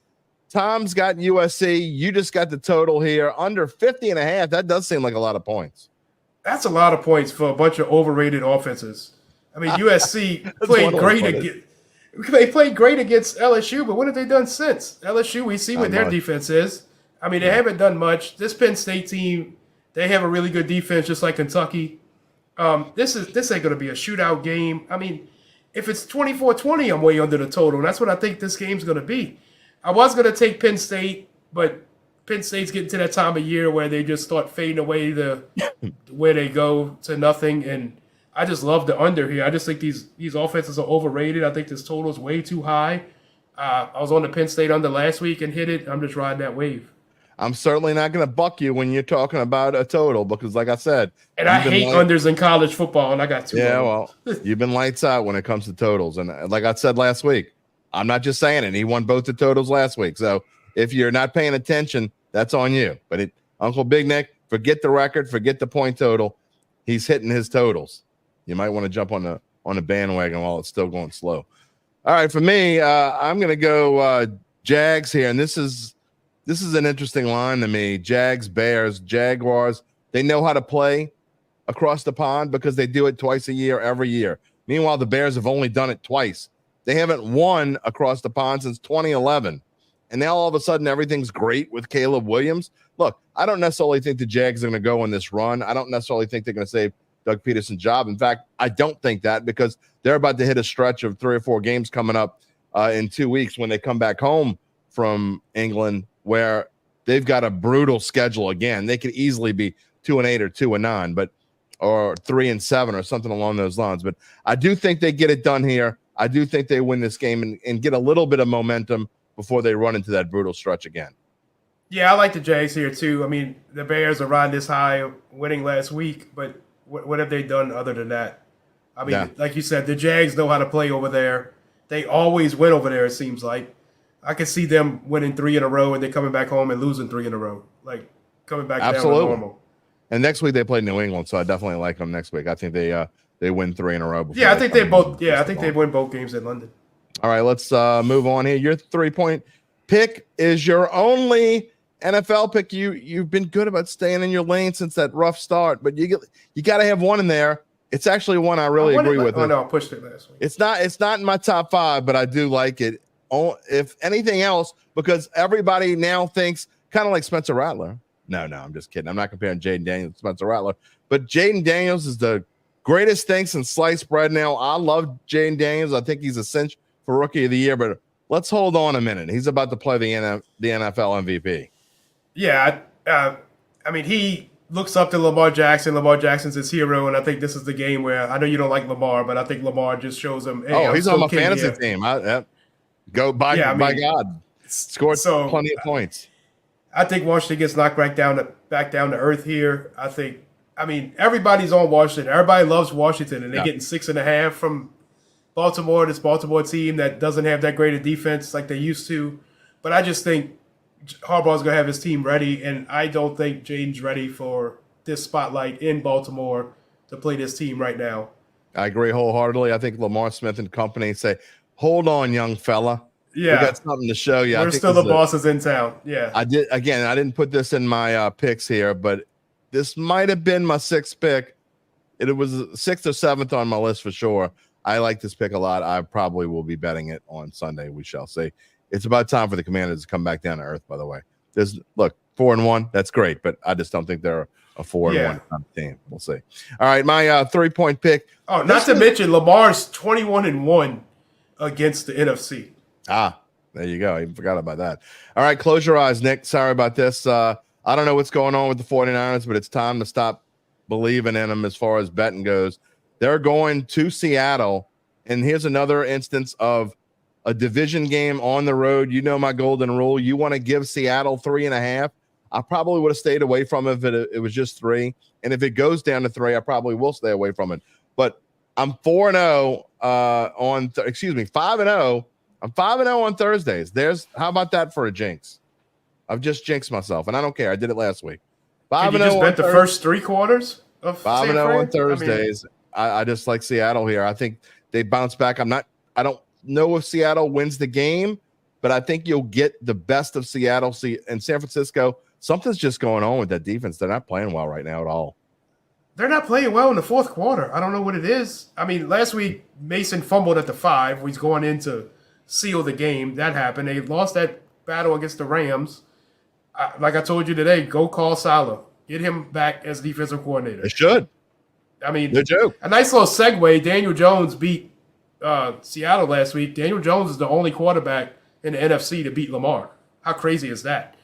Tom's got USC. You just got the total here. Under 50.5. That does seem like a lot of points. That's a lot of points for a bunch of overrated offenses. I mean, USC played great against. They played great against LSU, but what have they done since? LSU, we see what their defense is. I mean, they haven't done much. This Penn State team, they have a really good defense, just like Kentucky. This ain't going to be a shootout game. I mean, if it's 24-20, I'm way under the total. And that's what I think this game's going to be. I was going to take Penn State, but Penn State's getting to that time of year where they just start fading away where they go to nothing. And I just love the under here. I just think these offenses are overrated. I think this total is way too high. I was on the Penn State under last week and hit it. I'm just riding that wave. I'm certainly not going to buck you when you're talking about a total because, like I said, and I hate unders in college football, and I got two. Yeah, well, you've been lights out when it comes to totals, and like I said last week, I'm not just saying it. He won both the totals last week, so if you're not paying attention, that's on you. But Uncle Big Nick, forget the record, forget the point total. He's hitting his totals. You might want to jump on the bandwagon while it's still going slow. All right, for me, I'm going to go Jags here, and this is an interesting line to me. Jags, Bears, Jaguars. They know how to play across the pond because they do it twice a year, every year. Meanwhile, the Bears have only done it twice. They haven't won across the pond since 2011. And now all of a sudden everything's great with Caleb Williams. Look, I don't necessarily think the Jags are going to go on this run. I don't necessarily think they're going to save Doug Peterson's job. In fact, I don't think that because they're about to hit a stretch of 3 or 4 games coming up in 2 weeks when they come back home from England, where they've got a brutal schedule again. They could easily be 2-8 or 2-9, or 3-7 or something along those lines. But I do think they get it done here. I do think they win this game and get a little bit of momentum before they run into that brutal stretch again. Yeah, I like the Jags here too. I mean, the Bears are riding this high, winning last week, but what have they done other than that? I mean, like you said, the Jags know how to play over there. They always win over there, it seems like. I can see them winning 3 in a row and then coming back home and losing 3 in a row, like coming back down to normal. And next week they play New England, so I definitely like them next week. I think they win 3 in a row. Yeah, I think they both. Yeah, I think they win both games in London. All right, let's move on here. Your 3-point pick is your only NFL pick. You've been good about staying in your lane since that rough start, but you got to have one in there. It's actually one I really agree with. Oh no, I pushed it last week. It's not in my top 5, but I do like it. If anything else, because everybody now thinks kind of like Spencer Rattler. No, I'm just kidding. I'm not comparing Jaden Daniels to Spencer Rattler, but Jaden Daniels is the greatest thing since sliced bread. Now I love Jaden Daniels. I think he's a cinch for Rookie of the Year, but let's hold on a minute. He's about to play the NFL MVP. Yeah, I mean he looks up to Lamar Jackson. Lamar Jackson's his hero, and I think this is the game where I know you don't like Lamar, but I think Lamar just shows him. Hey, he's on my fantasy team. Go by God. Scored plenty of points. I think Washington gets knocked back down to earth here. I mean, everybody's on Washington. Everybody loves Washington, and they're getting 6.5 from Baltimore, this Baltimore team that doesn't have that great a defense like they used to. But I just think Harbaugh's going to have his team ready, and I don't think Jaden's ready for this spotlight in Baltimore to play this team right now. I agree wholeheartedly. I think Lamar Smith and company say, hold on, young fella. Yeah. We got something to show you. We're still the bosses in town. Yeah. I didn't put this in my picks here, but this might have been my 6th pick. It was 6th or 7th on my list for sure. I like this pick a lot. I probably will be betting it on Sunday. We shall see. It's about time for the Commanders to come back down to earth, by the way. 4-1, that's great, but I just don't think they're a 4-1 team. We'll see. All right, my 3-point pick. Oh, not to mention Lamar's 21-1 against the NFC. There you go. I even forgot about that. All right, close your eyes, Nick. Sorry about this. I don't know what's going on with the 49ers, but it's time to stop believing in them as far as betting goes. They're going to Seattle, and here's another instance of a division game on the road. You know my golden rule. You want to give Seattle 3.5. I probably would have stayed away from it if it was just 3. And if it goes down to 3, I probably will stay away from it. But I'm 4-0 5-0. I'm 5-0 on Thursdays. How about that for a jinx? I've just jinxed myself, and I don't care. I did it last week. 5-0. You just bet the first 3 quarters of 5-0 on Thursdays. I just like Seattle here. I think they bounce back. I don't know if Seattle wins the game, but I think you'll get the best of Seattle. And San Francisco, something's just going on with that defense. They're not playing well right now at all. They're not playing well in the fourth quarter. I don't know what it is. I mean, last week, Mason fumbled at the 5. He's going in to seal the game. That happened. They lost that battle against the Rams. Like I told you today, go call Salah. Get him back as defensive coordinator. They should. I mean, no joke. A nice little segue. Daniel Jones beat Seattle last week. Daniel Jones is the only quarterback in the NFC to beat Lamar. How crazy is that?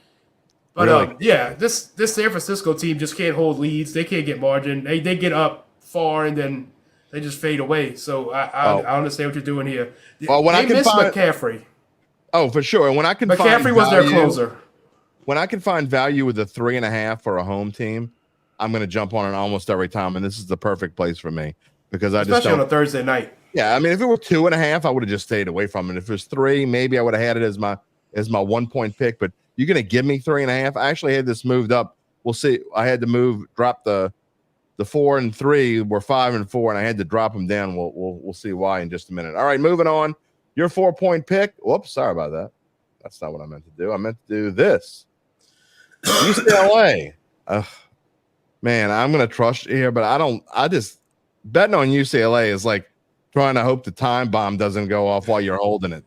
But really? This San Francisco team just can't hold leads. They can't get margin. They get up far and then they just fade away. So I understand what you're doing here. Well, when they missed McCaffrey. Oh, for sure. And when I can McCaffrey was their closer. When I can find value with a 3.5 for a home team, I'm going to jump on it almost every time. And this is the perfect place for me because especially on a Thursday night. Yeah, I mean, if it were 2.5, I would have just stayed away from it. If it was 3, maybe I would have had it as my 1-point pick. But you're going to give me 3.5. I actually had this moved up. We'll see. I had to drop the 4 and 3 were 5 and 4, and I had to drop them down. We'll see why in just a minute. All right, moving on. Your 4-point pick. Whoops, sorry about that. That's not what I meant to do. I meant to do this. UCLA. Man, I'm going to trust you here, but I just betting on UCLA is like trying to hope the time bomb doesn't go off while you're holding it.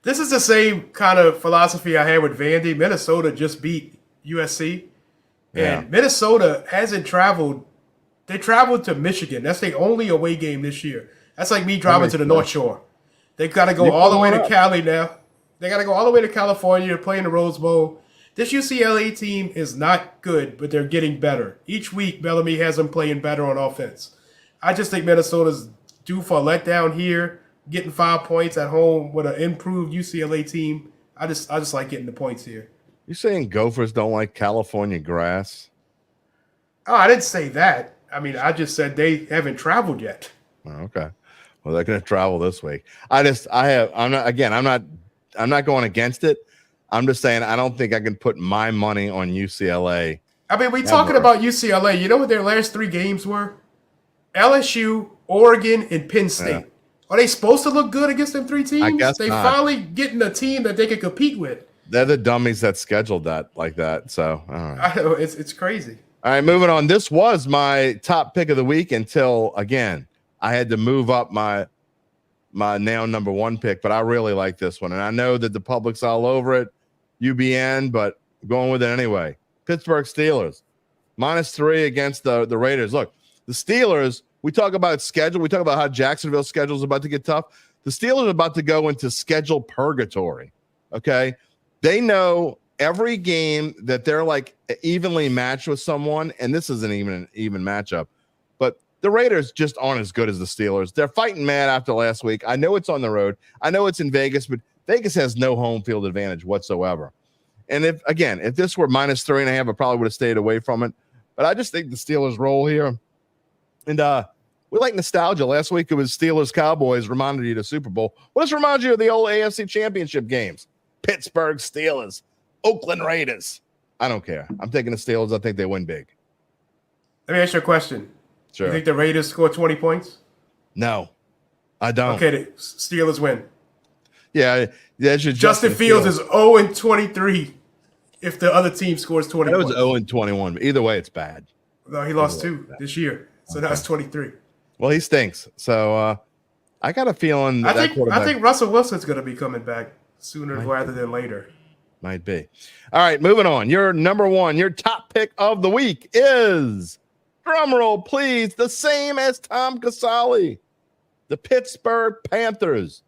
This is the same kind of philosophy I had with Vandy. Minnesota just beat USC. And Minnesota hasn't traveled. They traveled to Michigan. That's the only away game this year. That's like me driving to the North Shore. They've got to go all the way to Cali now. They got to go all the way to California to play in the Rose Bowl. This UCLA team is not good, but they're getting better. Each week, Bellamy has them playing better on offense. I just think Minnesota's due for a letdown here, getting 5 points at home with an improved UCLA team. I just like getting the points here. You saying Gophers don't like California grass? Oh, I didn't say that. I mean, I just said they haven't traveled yet. Oh, okay. Well, they're going to travel this week. I'm not going against it. I'm just saying I don't think I can put my money on UCLA. I mean, we talking about UCLA. You know what their last 3 games were? LSU, Oregon, and Penn State. Yeah. Are they supposed to look good against them 3 teams? I guess they not. Finally getting a team that they can compete with. They're the dummies that scheduled that like that. So all right. I know it's crazy. All right, moving on. This was my top pick of the week until again I had to move up my now number 1 pick, but I really like this one, and I know that the public's all over it. UBN, but I'm going with it anyway. Pittsburgh Steelers -3 against the Raiders. Look, the Steelers, we talk about schedule. We talk about how Jacksonville's schedule is about to get tough. The Steelers are about to go into schedule purgatory. Okay. They know every game that they're like evenly matched with someone, and this isn't even an even matchup, but the Raiders just aren't as good as the Steelers. They're fighting mad after last week. I know it's on the road. I know it's in Vegas, but Vegas has no home field advantage whatsoever. And if this were -3.5, I probably would have stayed away from it. But I just think the Steelers roll here. And we like nostalgia. Last week it was Steelers Cowboys, reminded you of the Super Bowl. What does remind you of the old AFC Championship games? Pittsburgh Steelers, Oakland Raiders. I don't care. I'm taking the Steelers. I think they win big. Let me ask you a question. Sure. You think the Raiders score 20 points? No, I don't. Okay, the Steelers win. Yeah, that's your Justin Fields is 0-23 if the other team scores 20 points. It was 0-21. But either way, it's bad. No, he lost 2 this year, so that's 23. Well, he stinks. So I got a feeling I think Russell Wilson's going to be coming back sooner rather than later. Might be. All right, moving on. Your number 1, your top pick of the week is, drumroll please, the same as Tom Casale, the Pittsburgh Panthers.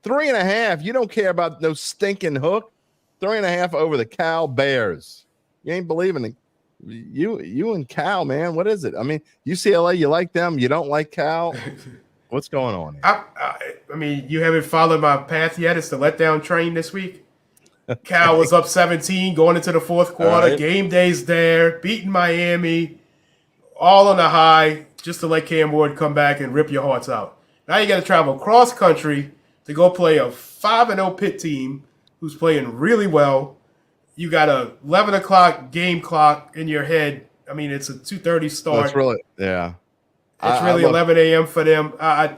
3.5. You don't care about no stinking hook. 3.5 over the Cal Bears. You ain't believing it. You and Cal, man. What is it? I mean, UCLA, you like them. You don't like Cal. What's going on here? I mean, you haven't followed my path yet. It's the letdown train this week. Cal was up 17 going into the fourth quarter. Right. Game day's there, beating Miami, all on the high, just to let Cam Ward come back and rip your hearts out. Now you got to travel cross country to go play a 5-0 Pitt team who's playing really well. You got a 11 o'clock game clock in your head. I mean, it's a 2:30 start. That's really, yeah. It's really 11 a.m. for them. I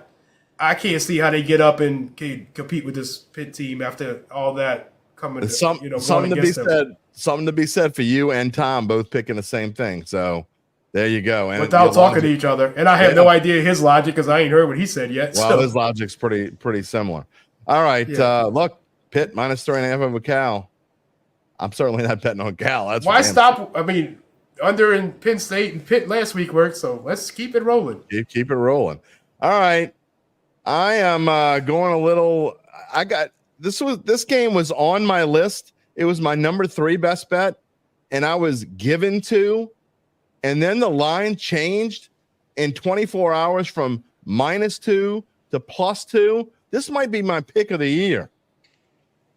can't see how they get up and can compete with this Pitt team after all that coming. Something to be said. Something to be said for you and Tom both picking the same thing. So there you go. And without talking to each other, and I have no idea his logic because I ain't heard what he said yet. Well, his logic's pretty similar. All right, look, Pitt -3.5 over Cal. I'm certainly not betting on Cal. That's why stop. I mean, under in Penn State and Pitt last week worked, so let's keep it rolling. Keep it rolling. All right, I am going a little. I got this game was on my list. It was my number 3 best bet, and I was given to, and then the line changed in 24 hours from -2 to +2. This might be my pick of the year.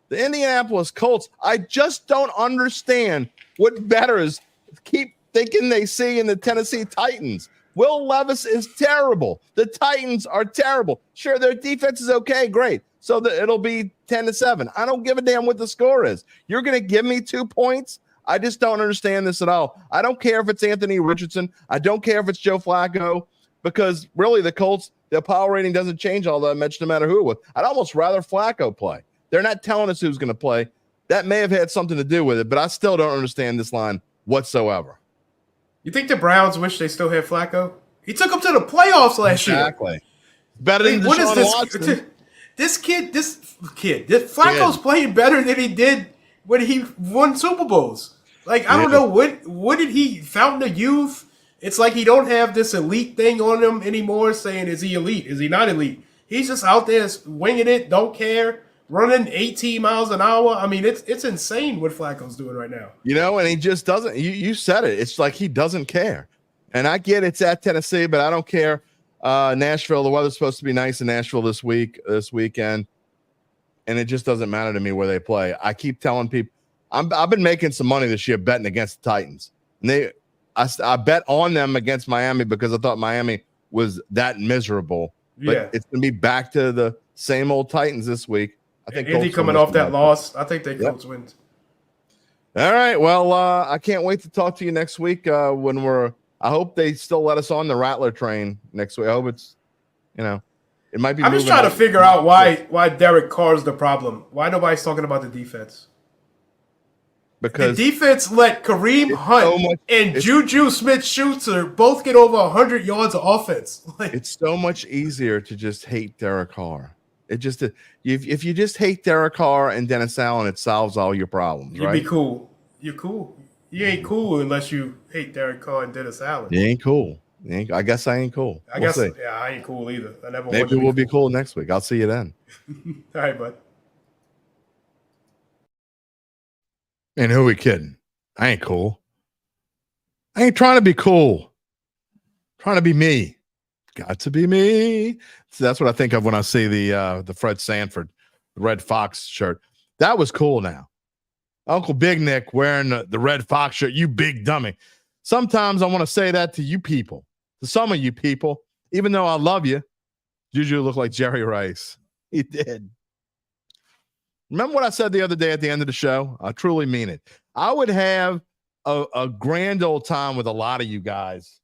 The Indianapolis Colts. I just don't understand what bettors keep thinking they see in the Tennessee Titans. Will Levis is terrible. The Titans are terrible. Sure, their defense is okay, great. So it'll be 10-7. I don't give a damn what the score is. You're going to give me 2 points? I just don't understand this at all. I don't care if it's Anthony Richardson. I don't care if it's Joe Flacco, because really the Colts, their power rating doesn't change all that much no matter who it was. I'd almost rather Flacco play. They're not telling us who's going to play. That may have had something to do with it, but I still don't understand this line whatsoever. You think the Browns wish they still had Flacco? He took them to the playoffs last year. Exactly. Better than Deshaun Watson. This kid, Flacco's playing better than he did when he won Super Bowls. Like, I don't know, what did he fountain of youth? It's like he don't have this elite thing on him anymore saying, is he elite? Is he not elite? He's just out there winging it, don't care, running 18 miles an hour. I mean, it's insane what Flacco's doing right now. And he just doesn't. You said it. It's like he doesn't care. And I get it's at Tennessee, but I don't care. Nashville, the weather's supposed to be nice in Nashville this weekend, and it just doesn't matter to me where they play. I keep telling people I've been making some money this year betting against the Titans, and I bet on them against Miami because I thought Miami was that miserable. But it's going to be back to the same old Titans this week. I think Indy coming off that loss. I think they Colts win. All right. Well, I can't wait to talk to you next week when I hope they still let us on the Rattler train next week. I hope it's, it might be. I'm just trying to figure out why Derek Carr is the problem. Why nobody's talking about the defense? Because the defense let Kareem Hunt and Juju Smith-Schuster both get over 100 yards of offense. It's so much easier to just hate Derek Carr. It just if you just hate Derek Carr and Dennis Allen, it solves all your problems. You'd be cool. You're cool. You ain't cool unless you hate Derek Carr and Dennis Allen. You ain't cool. I guess I ain't cool. I ain't cool either. Maybe we'll be cool next week. I'll see you then. All right, bud. And who are we kidding? I ain't cool. I ain't trying to be cool. I'm trying to be me. Got to be me. So that's what I think of when I see the Fred Sanford, the Red Fox shirt. That was cool now. Uncle Big Nick wearing the Red Fox shirt. You big dummy. Sometimes I want to say that to you people, to some of you people, even though I love you. Juju looked like Jerry Rice. He did. Remember what I said the other day at the end of the show? I truly mean it. I would have a grand old time with a lot of you guys.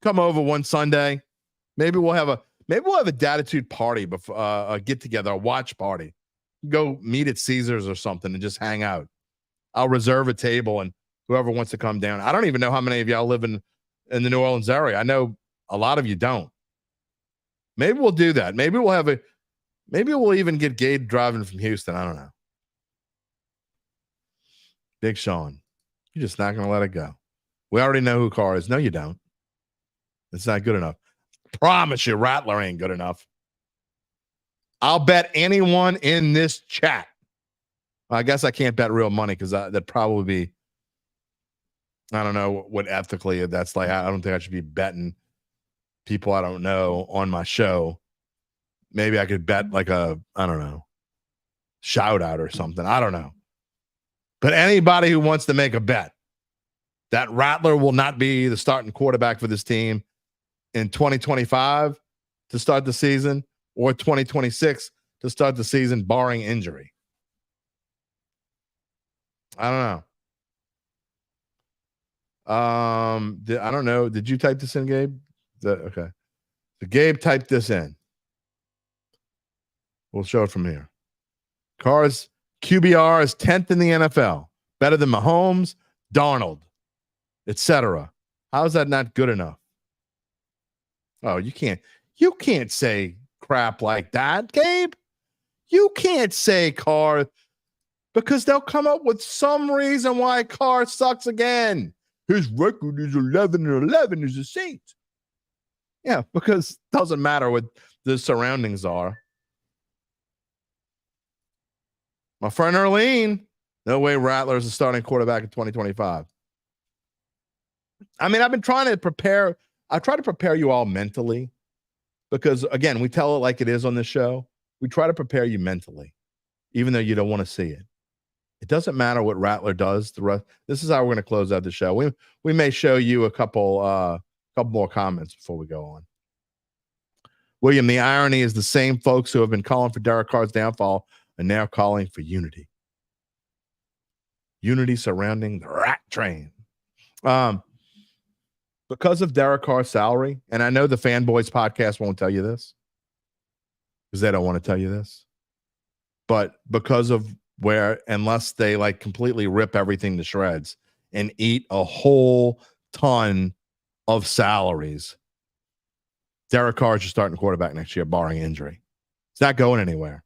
Come over one Sunday. Maybe we'll have a Dattitude party before a get together, a watch party. Go meet at Caesars or something and just hang out. I'll reserve a table and whoever wants to come down. I don't even know how many of y'all live in the New Orleans area. I know a lot of you don't. Maybe we'll do that. Maybe we'll even get Gabe driving from Houston. I don't know. Big Sean, you're just not going to let it go. We already know who Carr is. No, you don't. It's not good enough. Promise you, Rattler ain't good enough. I'll bet anyone in this chat. I guess I can't bet real money because that'd probably be I don't know what ethically that's like. I don't think I should be betting people I don't know on my show. Maybe I could bet like I don't know, shout out or something. I don't know. But anybody who wants to make a bet that Rattler will not be the starting quarterback for this team in 2025 to start the season or 2026 to start the season, barring injury. I don't know. I don't know. Did you type this in, Gabe? Okay. So Gabe typed this in. We'll show it from here. Carr's QBR is 10th in the NFL, better than Mahomes, Darnold, etc. How is that not good enough? Oh, you can't say crap like that, Gabe. You can't say Carr, because they'll come up with some reason why Carr sucks again. His record is 11-11 as a Saint. Yeah, because it doesn't matter what the surroundings are. My friend Erlene, no way Rattler is a starting quarterback in 2025. I mean, I've been trying to prepare. I try to prepare you all mentally because, again, we tell it like it is on this show. We try to prepare you mentally, even though you don't want to see it. It doesn't matter what Rattler does. This is how we're going to close out the show. We may show you a couple more comments before we go on. William, the irony is the same folks who have been calling for Derek Carr's downfall are now calling for unity. Unity surrounding the rat train. Because of Derek Carr's salary, and I know the Fanboys podcast won't tell you this because they don't want to tell you this, but because of unless they like completely rip everything to shreds and eat a whole ton of salaries, Derek Carr is your starting quarterback next year, barring injury. It's not going anywhere.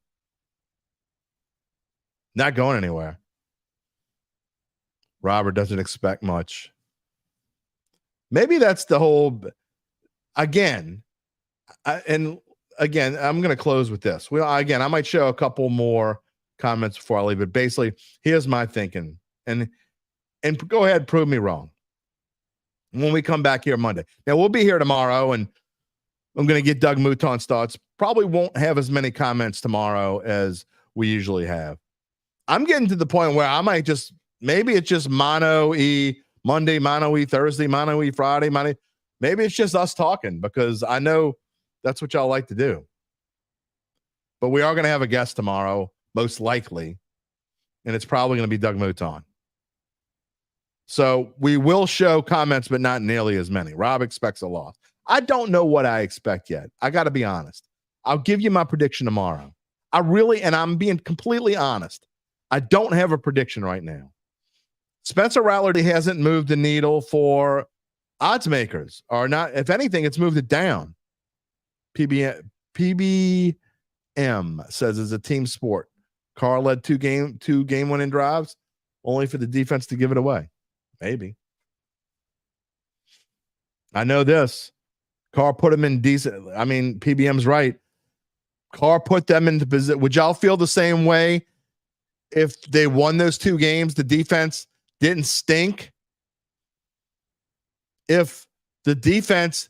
Not going anywhere. Robert doesn't expect much. Maybe that's the whole. Again, I'm going to close with this. I might show a couple more comments before I leave. But basically, here's my thinking, and go ahead, prove me wrong. When we come back here Monday, now we'll be here tomorrow, and I'm going to get Doug Mouton's thoughts. Probably won't have as many comments tomorrow as we usually have. I'm getting to the point where I might maybe it's just mono-e Monday, mono-e Thursday, mono-e Friday, maybe it's just us talking because I know that's what y'all like to do. But we are going to have a guest tomorrow, most likely, and it's probably going to be Doug Mouton. So we will show comments, but not nearly as many. Rob expects a loss. I don't know what I expect yet. I got to be honest. I'll give you my prediction tomorrow. And I'm being completely honest. I don't have a prediction right now. Spencer Rattler hasn't moved the needle for odds makers, or not. If anything, it's moved it down. PBM says it's a team sport. Carr led two game winning drives, only for the defense to give it away. Maybe. I know this. Carr put him in decent. I mean, PBM's right. Carr put them into position. Would y'all feel the same way if they won those two games? The defense didn't stink. If the defense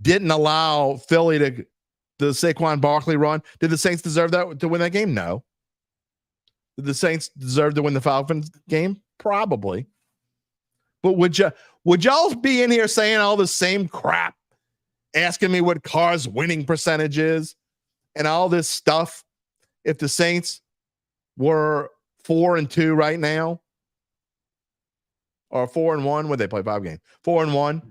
didn't allow Philly to the Saquon Barkley run, did the Saints deserve that to win that game? No. Did the Saints deserve to win the Falcons game? Probably. But would y'all be in here saying all the same crap, asking me what Carr's winning percentage is and all this stuff if the Saints were 4-2 right now? Or 4-1, would they play 5 games? 4-1.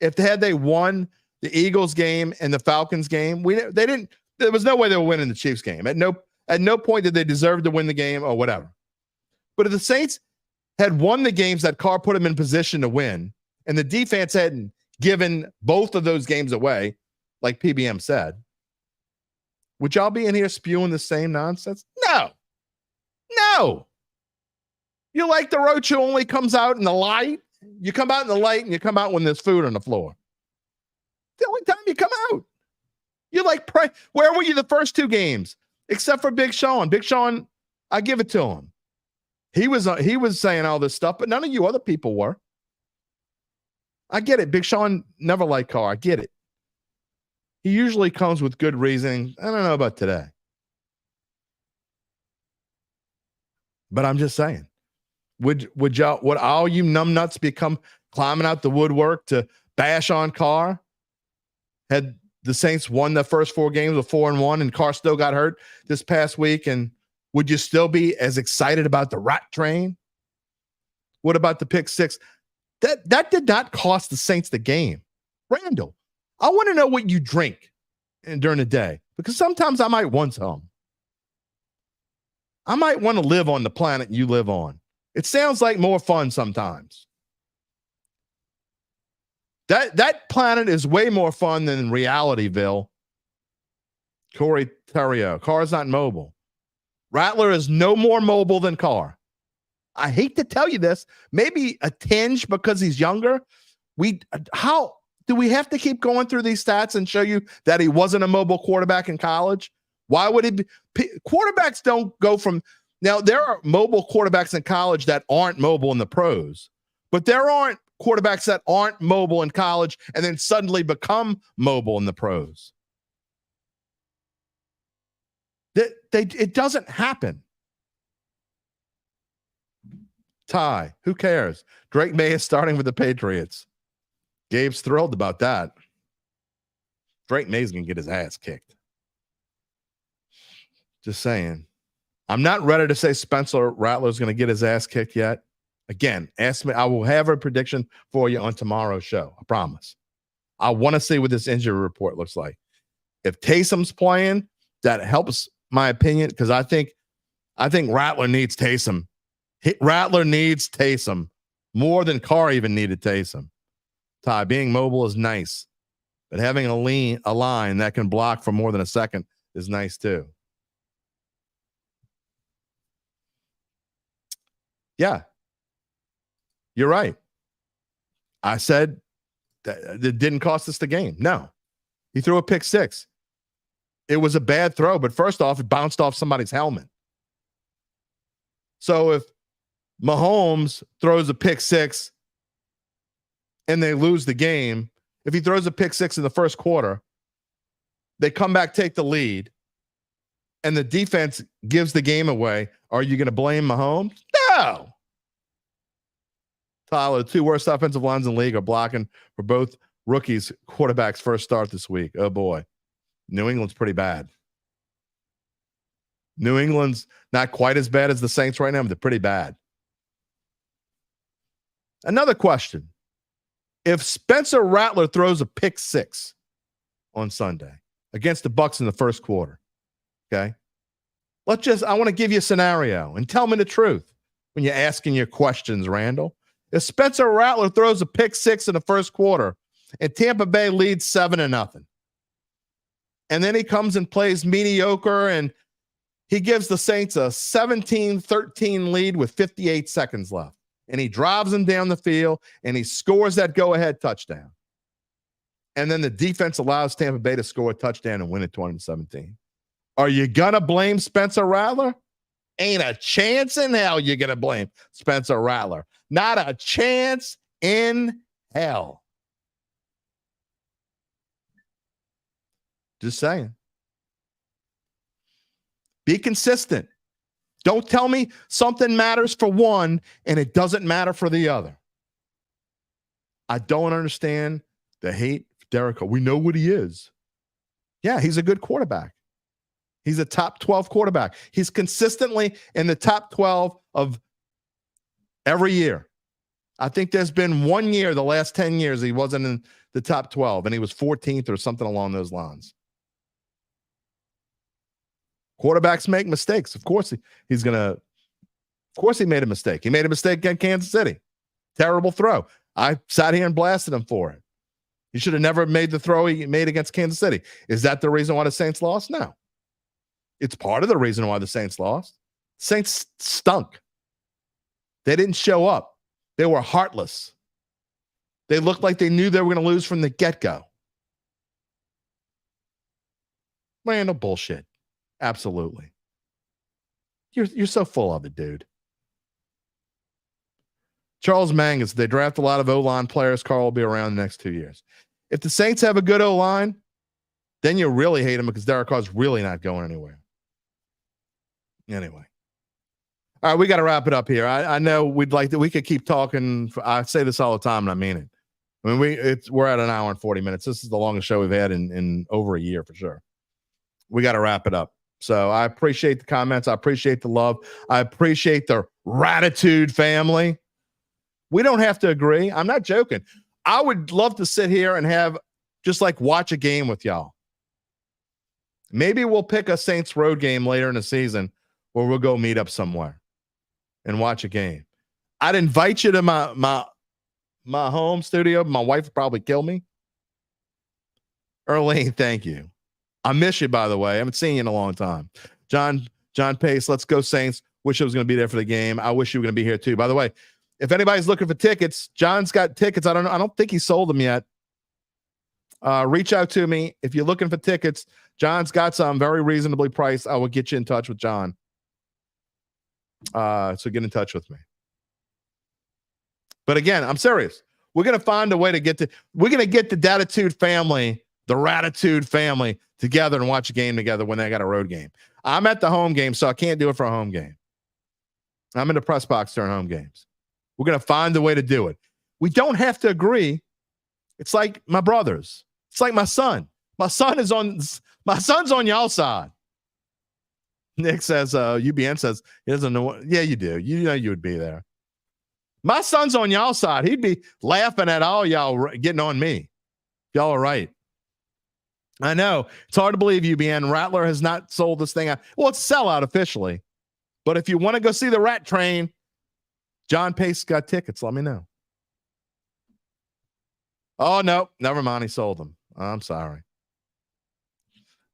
If they won the Eagles game and the Falcons game, they didn't. There was no way they were winning the Chiefs game. At no point did they deserve to win the game or whatever. But if the Saints had won the games that Carr put them in position to win, and the defense hadn't given both of those games away, like PBM said, would y'all be in here spewing the same nonsense? No. You like the roach who only comes out in the light? You come out in the light and you come out when there's food on the floor. The only time you come out. You like where were you the first 2 games? Except for Big Sean. Big Sean, I give it to him. He was saying all this stuff, but none of you other people were. I get it. Big Sean never liked Carr. I get it. He usually comes with good reasoning. I don't know about today. But I'm just saying. Would all you numbnuts become climbing out the woodwork to bash on Carr? Had the Saints won the first 4 games with 4-1 and Carr still got hurt this past week, and would you still be as excited about the rat train? What about the pick 6? That did not cost the Saints the game. Randall, I want to know what you drink during the day, because sometimes I might want some. I might want to live on the planet you live on. It sounds like more fun sometimes. That planet is way more fun than Realityville. Corey Terrio. Carr's not mobile. Rattler is no more mobile than Carr. I hate to tell you this. Maybe a tinge because he's younger. How do we have to keep going through these stats and show you that he wasn't a mobile quarterback in college? Why would he be? Quarterbacks don't go from. Now, there are mobile quarterbacks in college that aren't mobile in the pros, but there aren't quarterbacks that aren't mobile in college and then suddenly become mobile in the pros. It doesn't happen. Ty, who cares? Drake May is starting with the Patriots. Gabe's thrilled about that. Drake May's going to get his ass kicked. Just saying. I'm not ready to say Spencer Rattler is going to get his ass kicked yet. Again, ask me. I will have a prediction for you on tomorrow's show. I promise. I want to see what this injury report looks like. If Taysom's playing, that helps my opinion, because I think Rattler needs Taysom. Rattler needs Taysom more than Carr even needed Taysom. Ty, being mobile is nice, but having a line that can block for more than a second is nice too. Yeah, you're right. I said that it didn't cost us the game. No, he threw a pick 6. It was a bad throw, but first off, it bounced off somebody's helmet. So if Mahomes throws a pick 6 and they lose the game, if he throws a pick 6 in the first quarter, they come back, take the lead, and the defense gives the game away, are you going to blame Mahomes? No. Tyler, the 2 worst offensive lines in the league are blocking for both rookies' quarterbacks' first start this week. Oh, boy. New England's pretty bad. New England's not quite as bad as the Saints right now, but they're pretty bad. Another question. If Spencer Rattler throws a pick 6 on Sunday against the Bucs in the first quarter, okay? I want to give you a scenario and tell me the truth when you're asking your questions, Randall. If Spencer Rattler throws a pick 6 in the first quarter and Tampa Bay leads 7-0, and then he comes and plays mediocre and he gives the Saints a 17-13 lead with 58 seconds left, and he drives them down the field and he scores that go-ahead touchdown. And then the defense allows Tampa Bay to score a touchdown and win it 20-17. Are you going to blame Spencer Rattler? Ain't a chance in hell you're going to blame Spencer Rattler. Not a chance in hell. Just saying. Be consistent. Don't tell me something matters for one and it doesn't matter for the other. I don't understand the hate for Derek Carr. We know what he is. Yeah, he's a good quarterback. He's a top 12 quarterback. He's consistently in the top 12 of every year. I think there's been 1 year, the last 10 years, he wasn't in the top 12, and he was 14th or something along those lines. Quarterbacks make mistakes. Of course, he made a mistake. He made a mistake against Kansas City. Terrible throw. I sat here and blasted him for it. He should have never made the throw he made against Kansas City. Is that the reason why the Saints lost? No. It's part of the reason why the Saints lost. Saints stunk. They didn't show up. They were heartless. They looked like they knew they were going to lose from the get-go. Randall bullshit. Absolutely. You're so full of it, dude. Charles Mangus, they draft a lot of O-line players. Carr will be around the next 2 years. If the Saints have a good O-line, then you really hate him because Derek Carr's really not going anywhere. Anyway. All right, we got to wrap it up here. I know we could keep talking. I say this all the time, and I mean it. I mean, we're at an hour and 40 minutes. This is the longest show we've had in over a year for sure. We got to wrap it up. So I appreciate the comments. I appreciate the love. I appreciate the Dattitude family. We don't have to agree. I'm not joking. I would love to sit here and have just like watch a game with y'all. Maybe we'll pick a Saints road game later in the season where we'll go meet up somewhere and watch a game. I'd invite you to my home studio. My wife would probably kill me. Erlene, thank you. I miss you, by the way. I haven't seen you in a long time. John Pace, let's go Saints. Wish I was going to be there for the game. I wish you were going to be here too. By the way, if anybody's looking for tickets, John's got tickets. I don't think he sold them yet. Reach out to me. If you're looking for tickets, John's got some very reasonably priced. I will get you in touch with John. So get in touch with me. But again, I'm serious. We're going to find a way to get the Dattitude family, the Dattitude family together and watch a game together when they got a road game. I'm at the home game, so I can't do it for a home game. I'm in the press box during home games. We're going to find a way to do it. We don't have to agree. It's like my brothers. It's like my son. My son's on y'all side. Nick says, UBN says, he doesn't know what. Yeah, you do. You know you would be there. My son's on y'all side. He'd be laughing at all y'all getting on me. Y'all are right. I know. It's hard to believe UBN. Rattler has not sold this thing out. Well, it's a sellout officially. But if you want to go see the Rat Train, John Pace got tickets. Let me know. Oh, no. Never mind. He sold them. I'm sorry.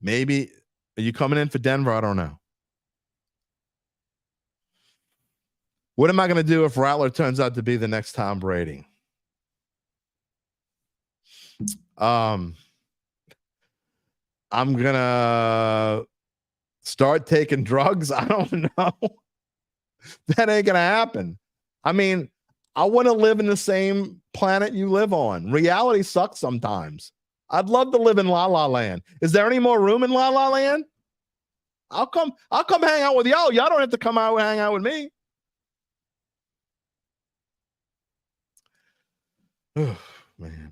Maybe. Are you coming in for Denver? I don't know. What am I going to do if Rattler turns out to be the next Tom Brady? I'm going to start taking drugs. I don't know. That ain't going to happen. I mean, I want to live in the same planet you live on. Reality sucks sometimes. I'd love to live in La La Land. Is there any more room in La La Land? I'll come hang out with y'all. Y'all don't have to come out and hang out with me. Oh, man.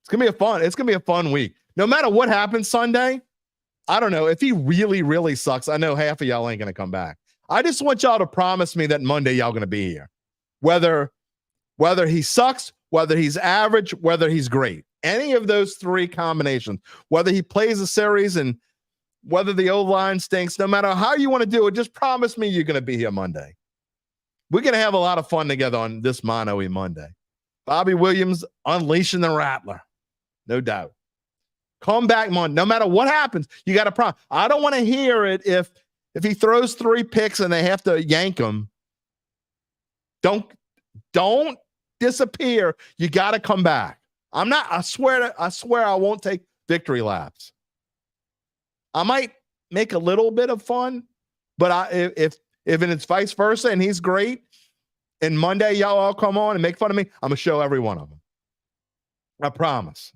It's going to be a fun week. No matter what happens Sunday, I don't know. If he really, really sucks, I know half of y'all ain't going to come back. I just want y'all to promise me that Monday y'all going to be here. Whether he sucks, whether he's average, whether he's great. Any of those three combinations, whether he plays a series and whether the O-line stinks, no matter how you want to do it, just promise me you're going to be here Monday. We're going to have a lot of fun together on this Mono-E Monday. Bobby Williams unleashing the Rattler. No doubt. Come back Monday. No matter what happens, you got to promise. I don't want to hear it if he throws 3 picks and they have to yank him. Don't disappear. You got to come back. I swear I won't take victory laps. I might make a little bit of fun, but if it's vice versa and he's great, and Monday y'all all come on and make fun of me, I'm gonna show every one of them. I promise.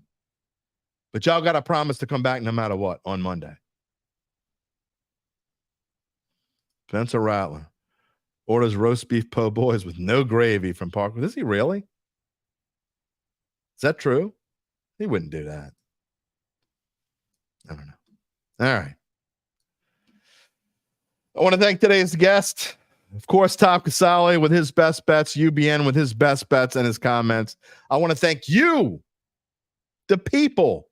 But y'all got to promise to come back no matter what on Monday. Spencer Rattler orders roast beef po' boys with no gravy from Parkwood. Is he really? Is that true? He wouldn't do that. I don't know. All right. I want to thank today's guest. Of course, Tom Casale with his best bets, UBN with his best bets and his comments. I want to thank you, the people,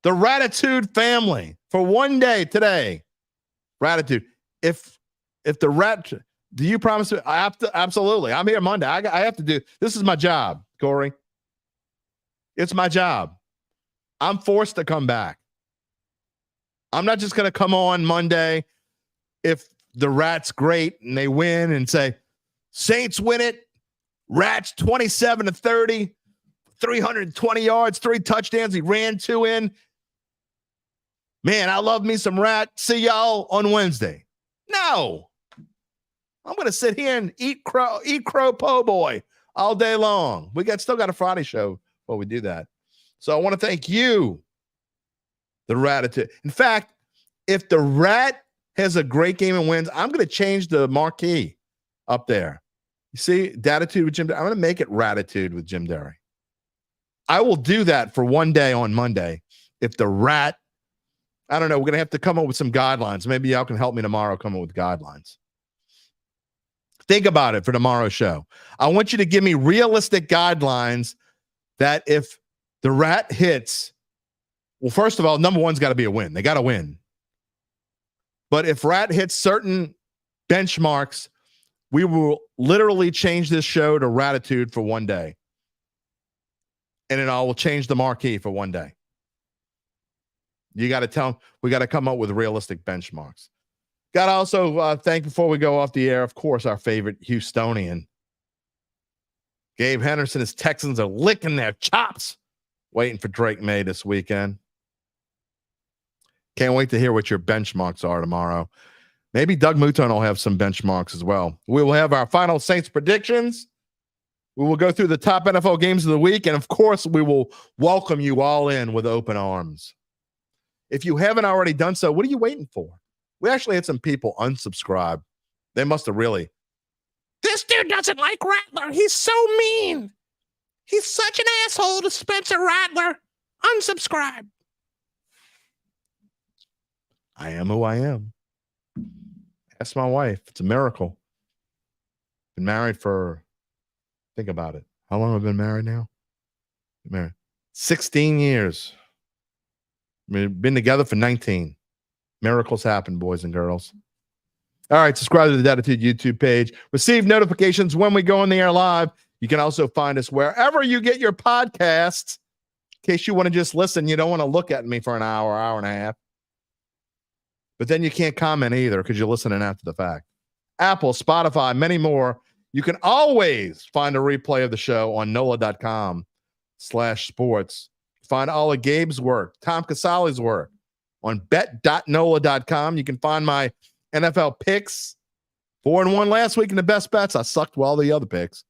the Dattitude family, for one day today. Dattitude. If the rat, do you promise me? I have to, absolutely. I'm here Monday. I have to do, this is my job, Corey. It's my job. I'm forced to come back. I'm not just going to come on Monday if the Rats great and they win and say, Saints win it. Rats 27-30, 320 yards, 3 touchdowns. He ran 2 in. Man, I love me some Rat. See y'all on Wednesday. No. I'm going to sit here and eat crow po' boy all day long. We still got a Friday show while we do that. So I want to thank you, the Rattitude. In fact, if the Rat has a great game and wins, I'm going to change the marquee up there. You see, Dattitude with Jim Derry. I'm going to make it Rattitude with Jim Derry. I will do that for one day on Monday. If the Rat, I don't know, we're going to have to come up with some guidelines. Maybe y'all can help me tomorrow come up with guidelines. Think about it for tomorrow's show. I want you to give me realistic guidelines that if the Rat hits, well, first of all, number one's got to be a win. They got to win. But if Rat hits certain benchmarks, we will literally change this show to Rattitude for one day. And then I will change the marquee for one day. You got to tell them we got to come up with realistic benchmarks. Got to also thank, before we go off the air, of course, our favorite Houstonian. Gabe Haener and his Texans are licking their chops waiting for Drake May this weekend. Can't wait to hear what your benchmarks are tomorrow. Maybe Doug Mouton will have some benchmarks as well. We will have our final Saints predictions. We will go through the top NFL games of the week. And, of course, we will welcome you all in with open arms. If you haven't already done so, what are you waiting for? We actually had some people unsubscribe. They must have really. This dude doesn't like Rattler. He's so mean. He's such an asshole to Spencer Rattler. Unsubscribe. I am who I am. Ask my wife. It's a miracle. Been married for, think about it. How long have I been married now? Been married 16 years. We've been together for 19. Miracles happen, boys and girls. All right, subscribe to the Dattitude YouTube page. Receive notifications when we go on the air live. You can also find us wherever you get your podcasts. In case you want to just listen, you don't want to look at me for an hour, hour and a half. But then you can't comment either because you're listening after the fact. Apple, Spotify, many more. You can always find a replay of the show on NOLA.com/sports. Find all of Gabe's work, Tom Casale's work on bet.nola.com. You can find my NFL picks. 4-1 last week in the best bets. I sucked with all the other picks.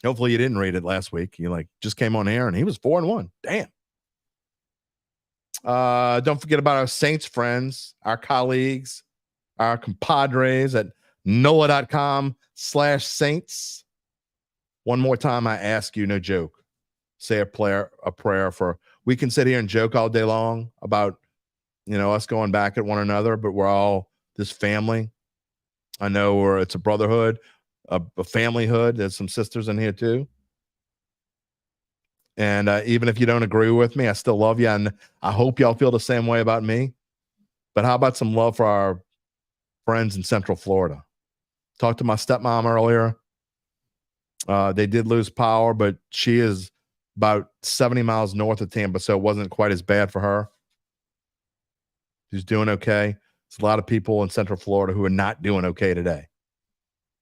Hopefully you didn't read it last week. You just came on air and he was 4-1. Damn. Don't forget about our Saints friends, our colleagues, our compadres at NOLA.com/Saints. One more time, I ask you, no joke. Say a prayer for. We can sit here and joke all day long about, us going back at one another, but we're all this family. I know it's a brotherhood, a familyhood. There's some sisters in here too. And even if you don't agree with me, I still love you. And I hope y'all feel the same way about me. But how about some love for our friends in Central Florida? Talked to my stepmom earlier. They did lose power, but she is about 70 miles north of Tampa, so it wasn't quite as bad for her. She's doing okay. There's a lot of people in Central Florida who are not doing okay today.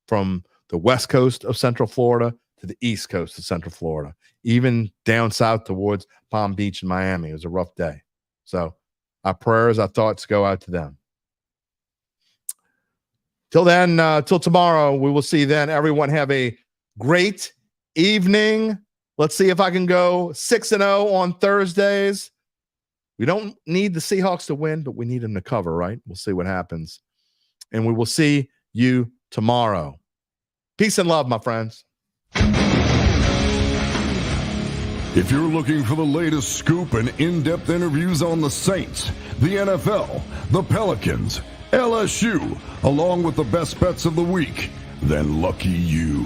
From the west coast of Central Florida to the east coast of Central Florida, even down south towards Palm Beach and Miami. It was a rough day. So our prayers, our thoughts go out to them. Till then, till tomorrow, we will see you then. Everyone have a great evening. Let's see if I can go 6-0 on Thursdays. We don't need the Seahawks to win, but we need them to cover, right? We'll see what happens. And we will see you tomorrow. Peace and love, my friends. If you're looking for the latest scoop and in-depth interviews on the Saints, the NFL, the Pelicans, LSU, along with the best bets of the week, then lucky you.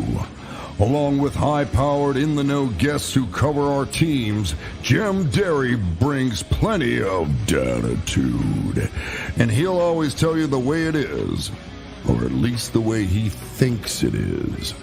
Along with high-powered, in-the-know guests who cover our teams, Jim Derry brings plenty of Dattitude. And he'll always tell you the way it is, or at least the way he thinks it is.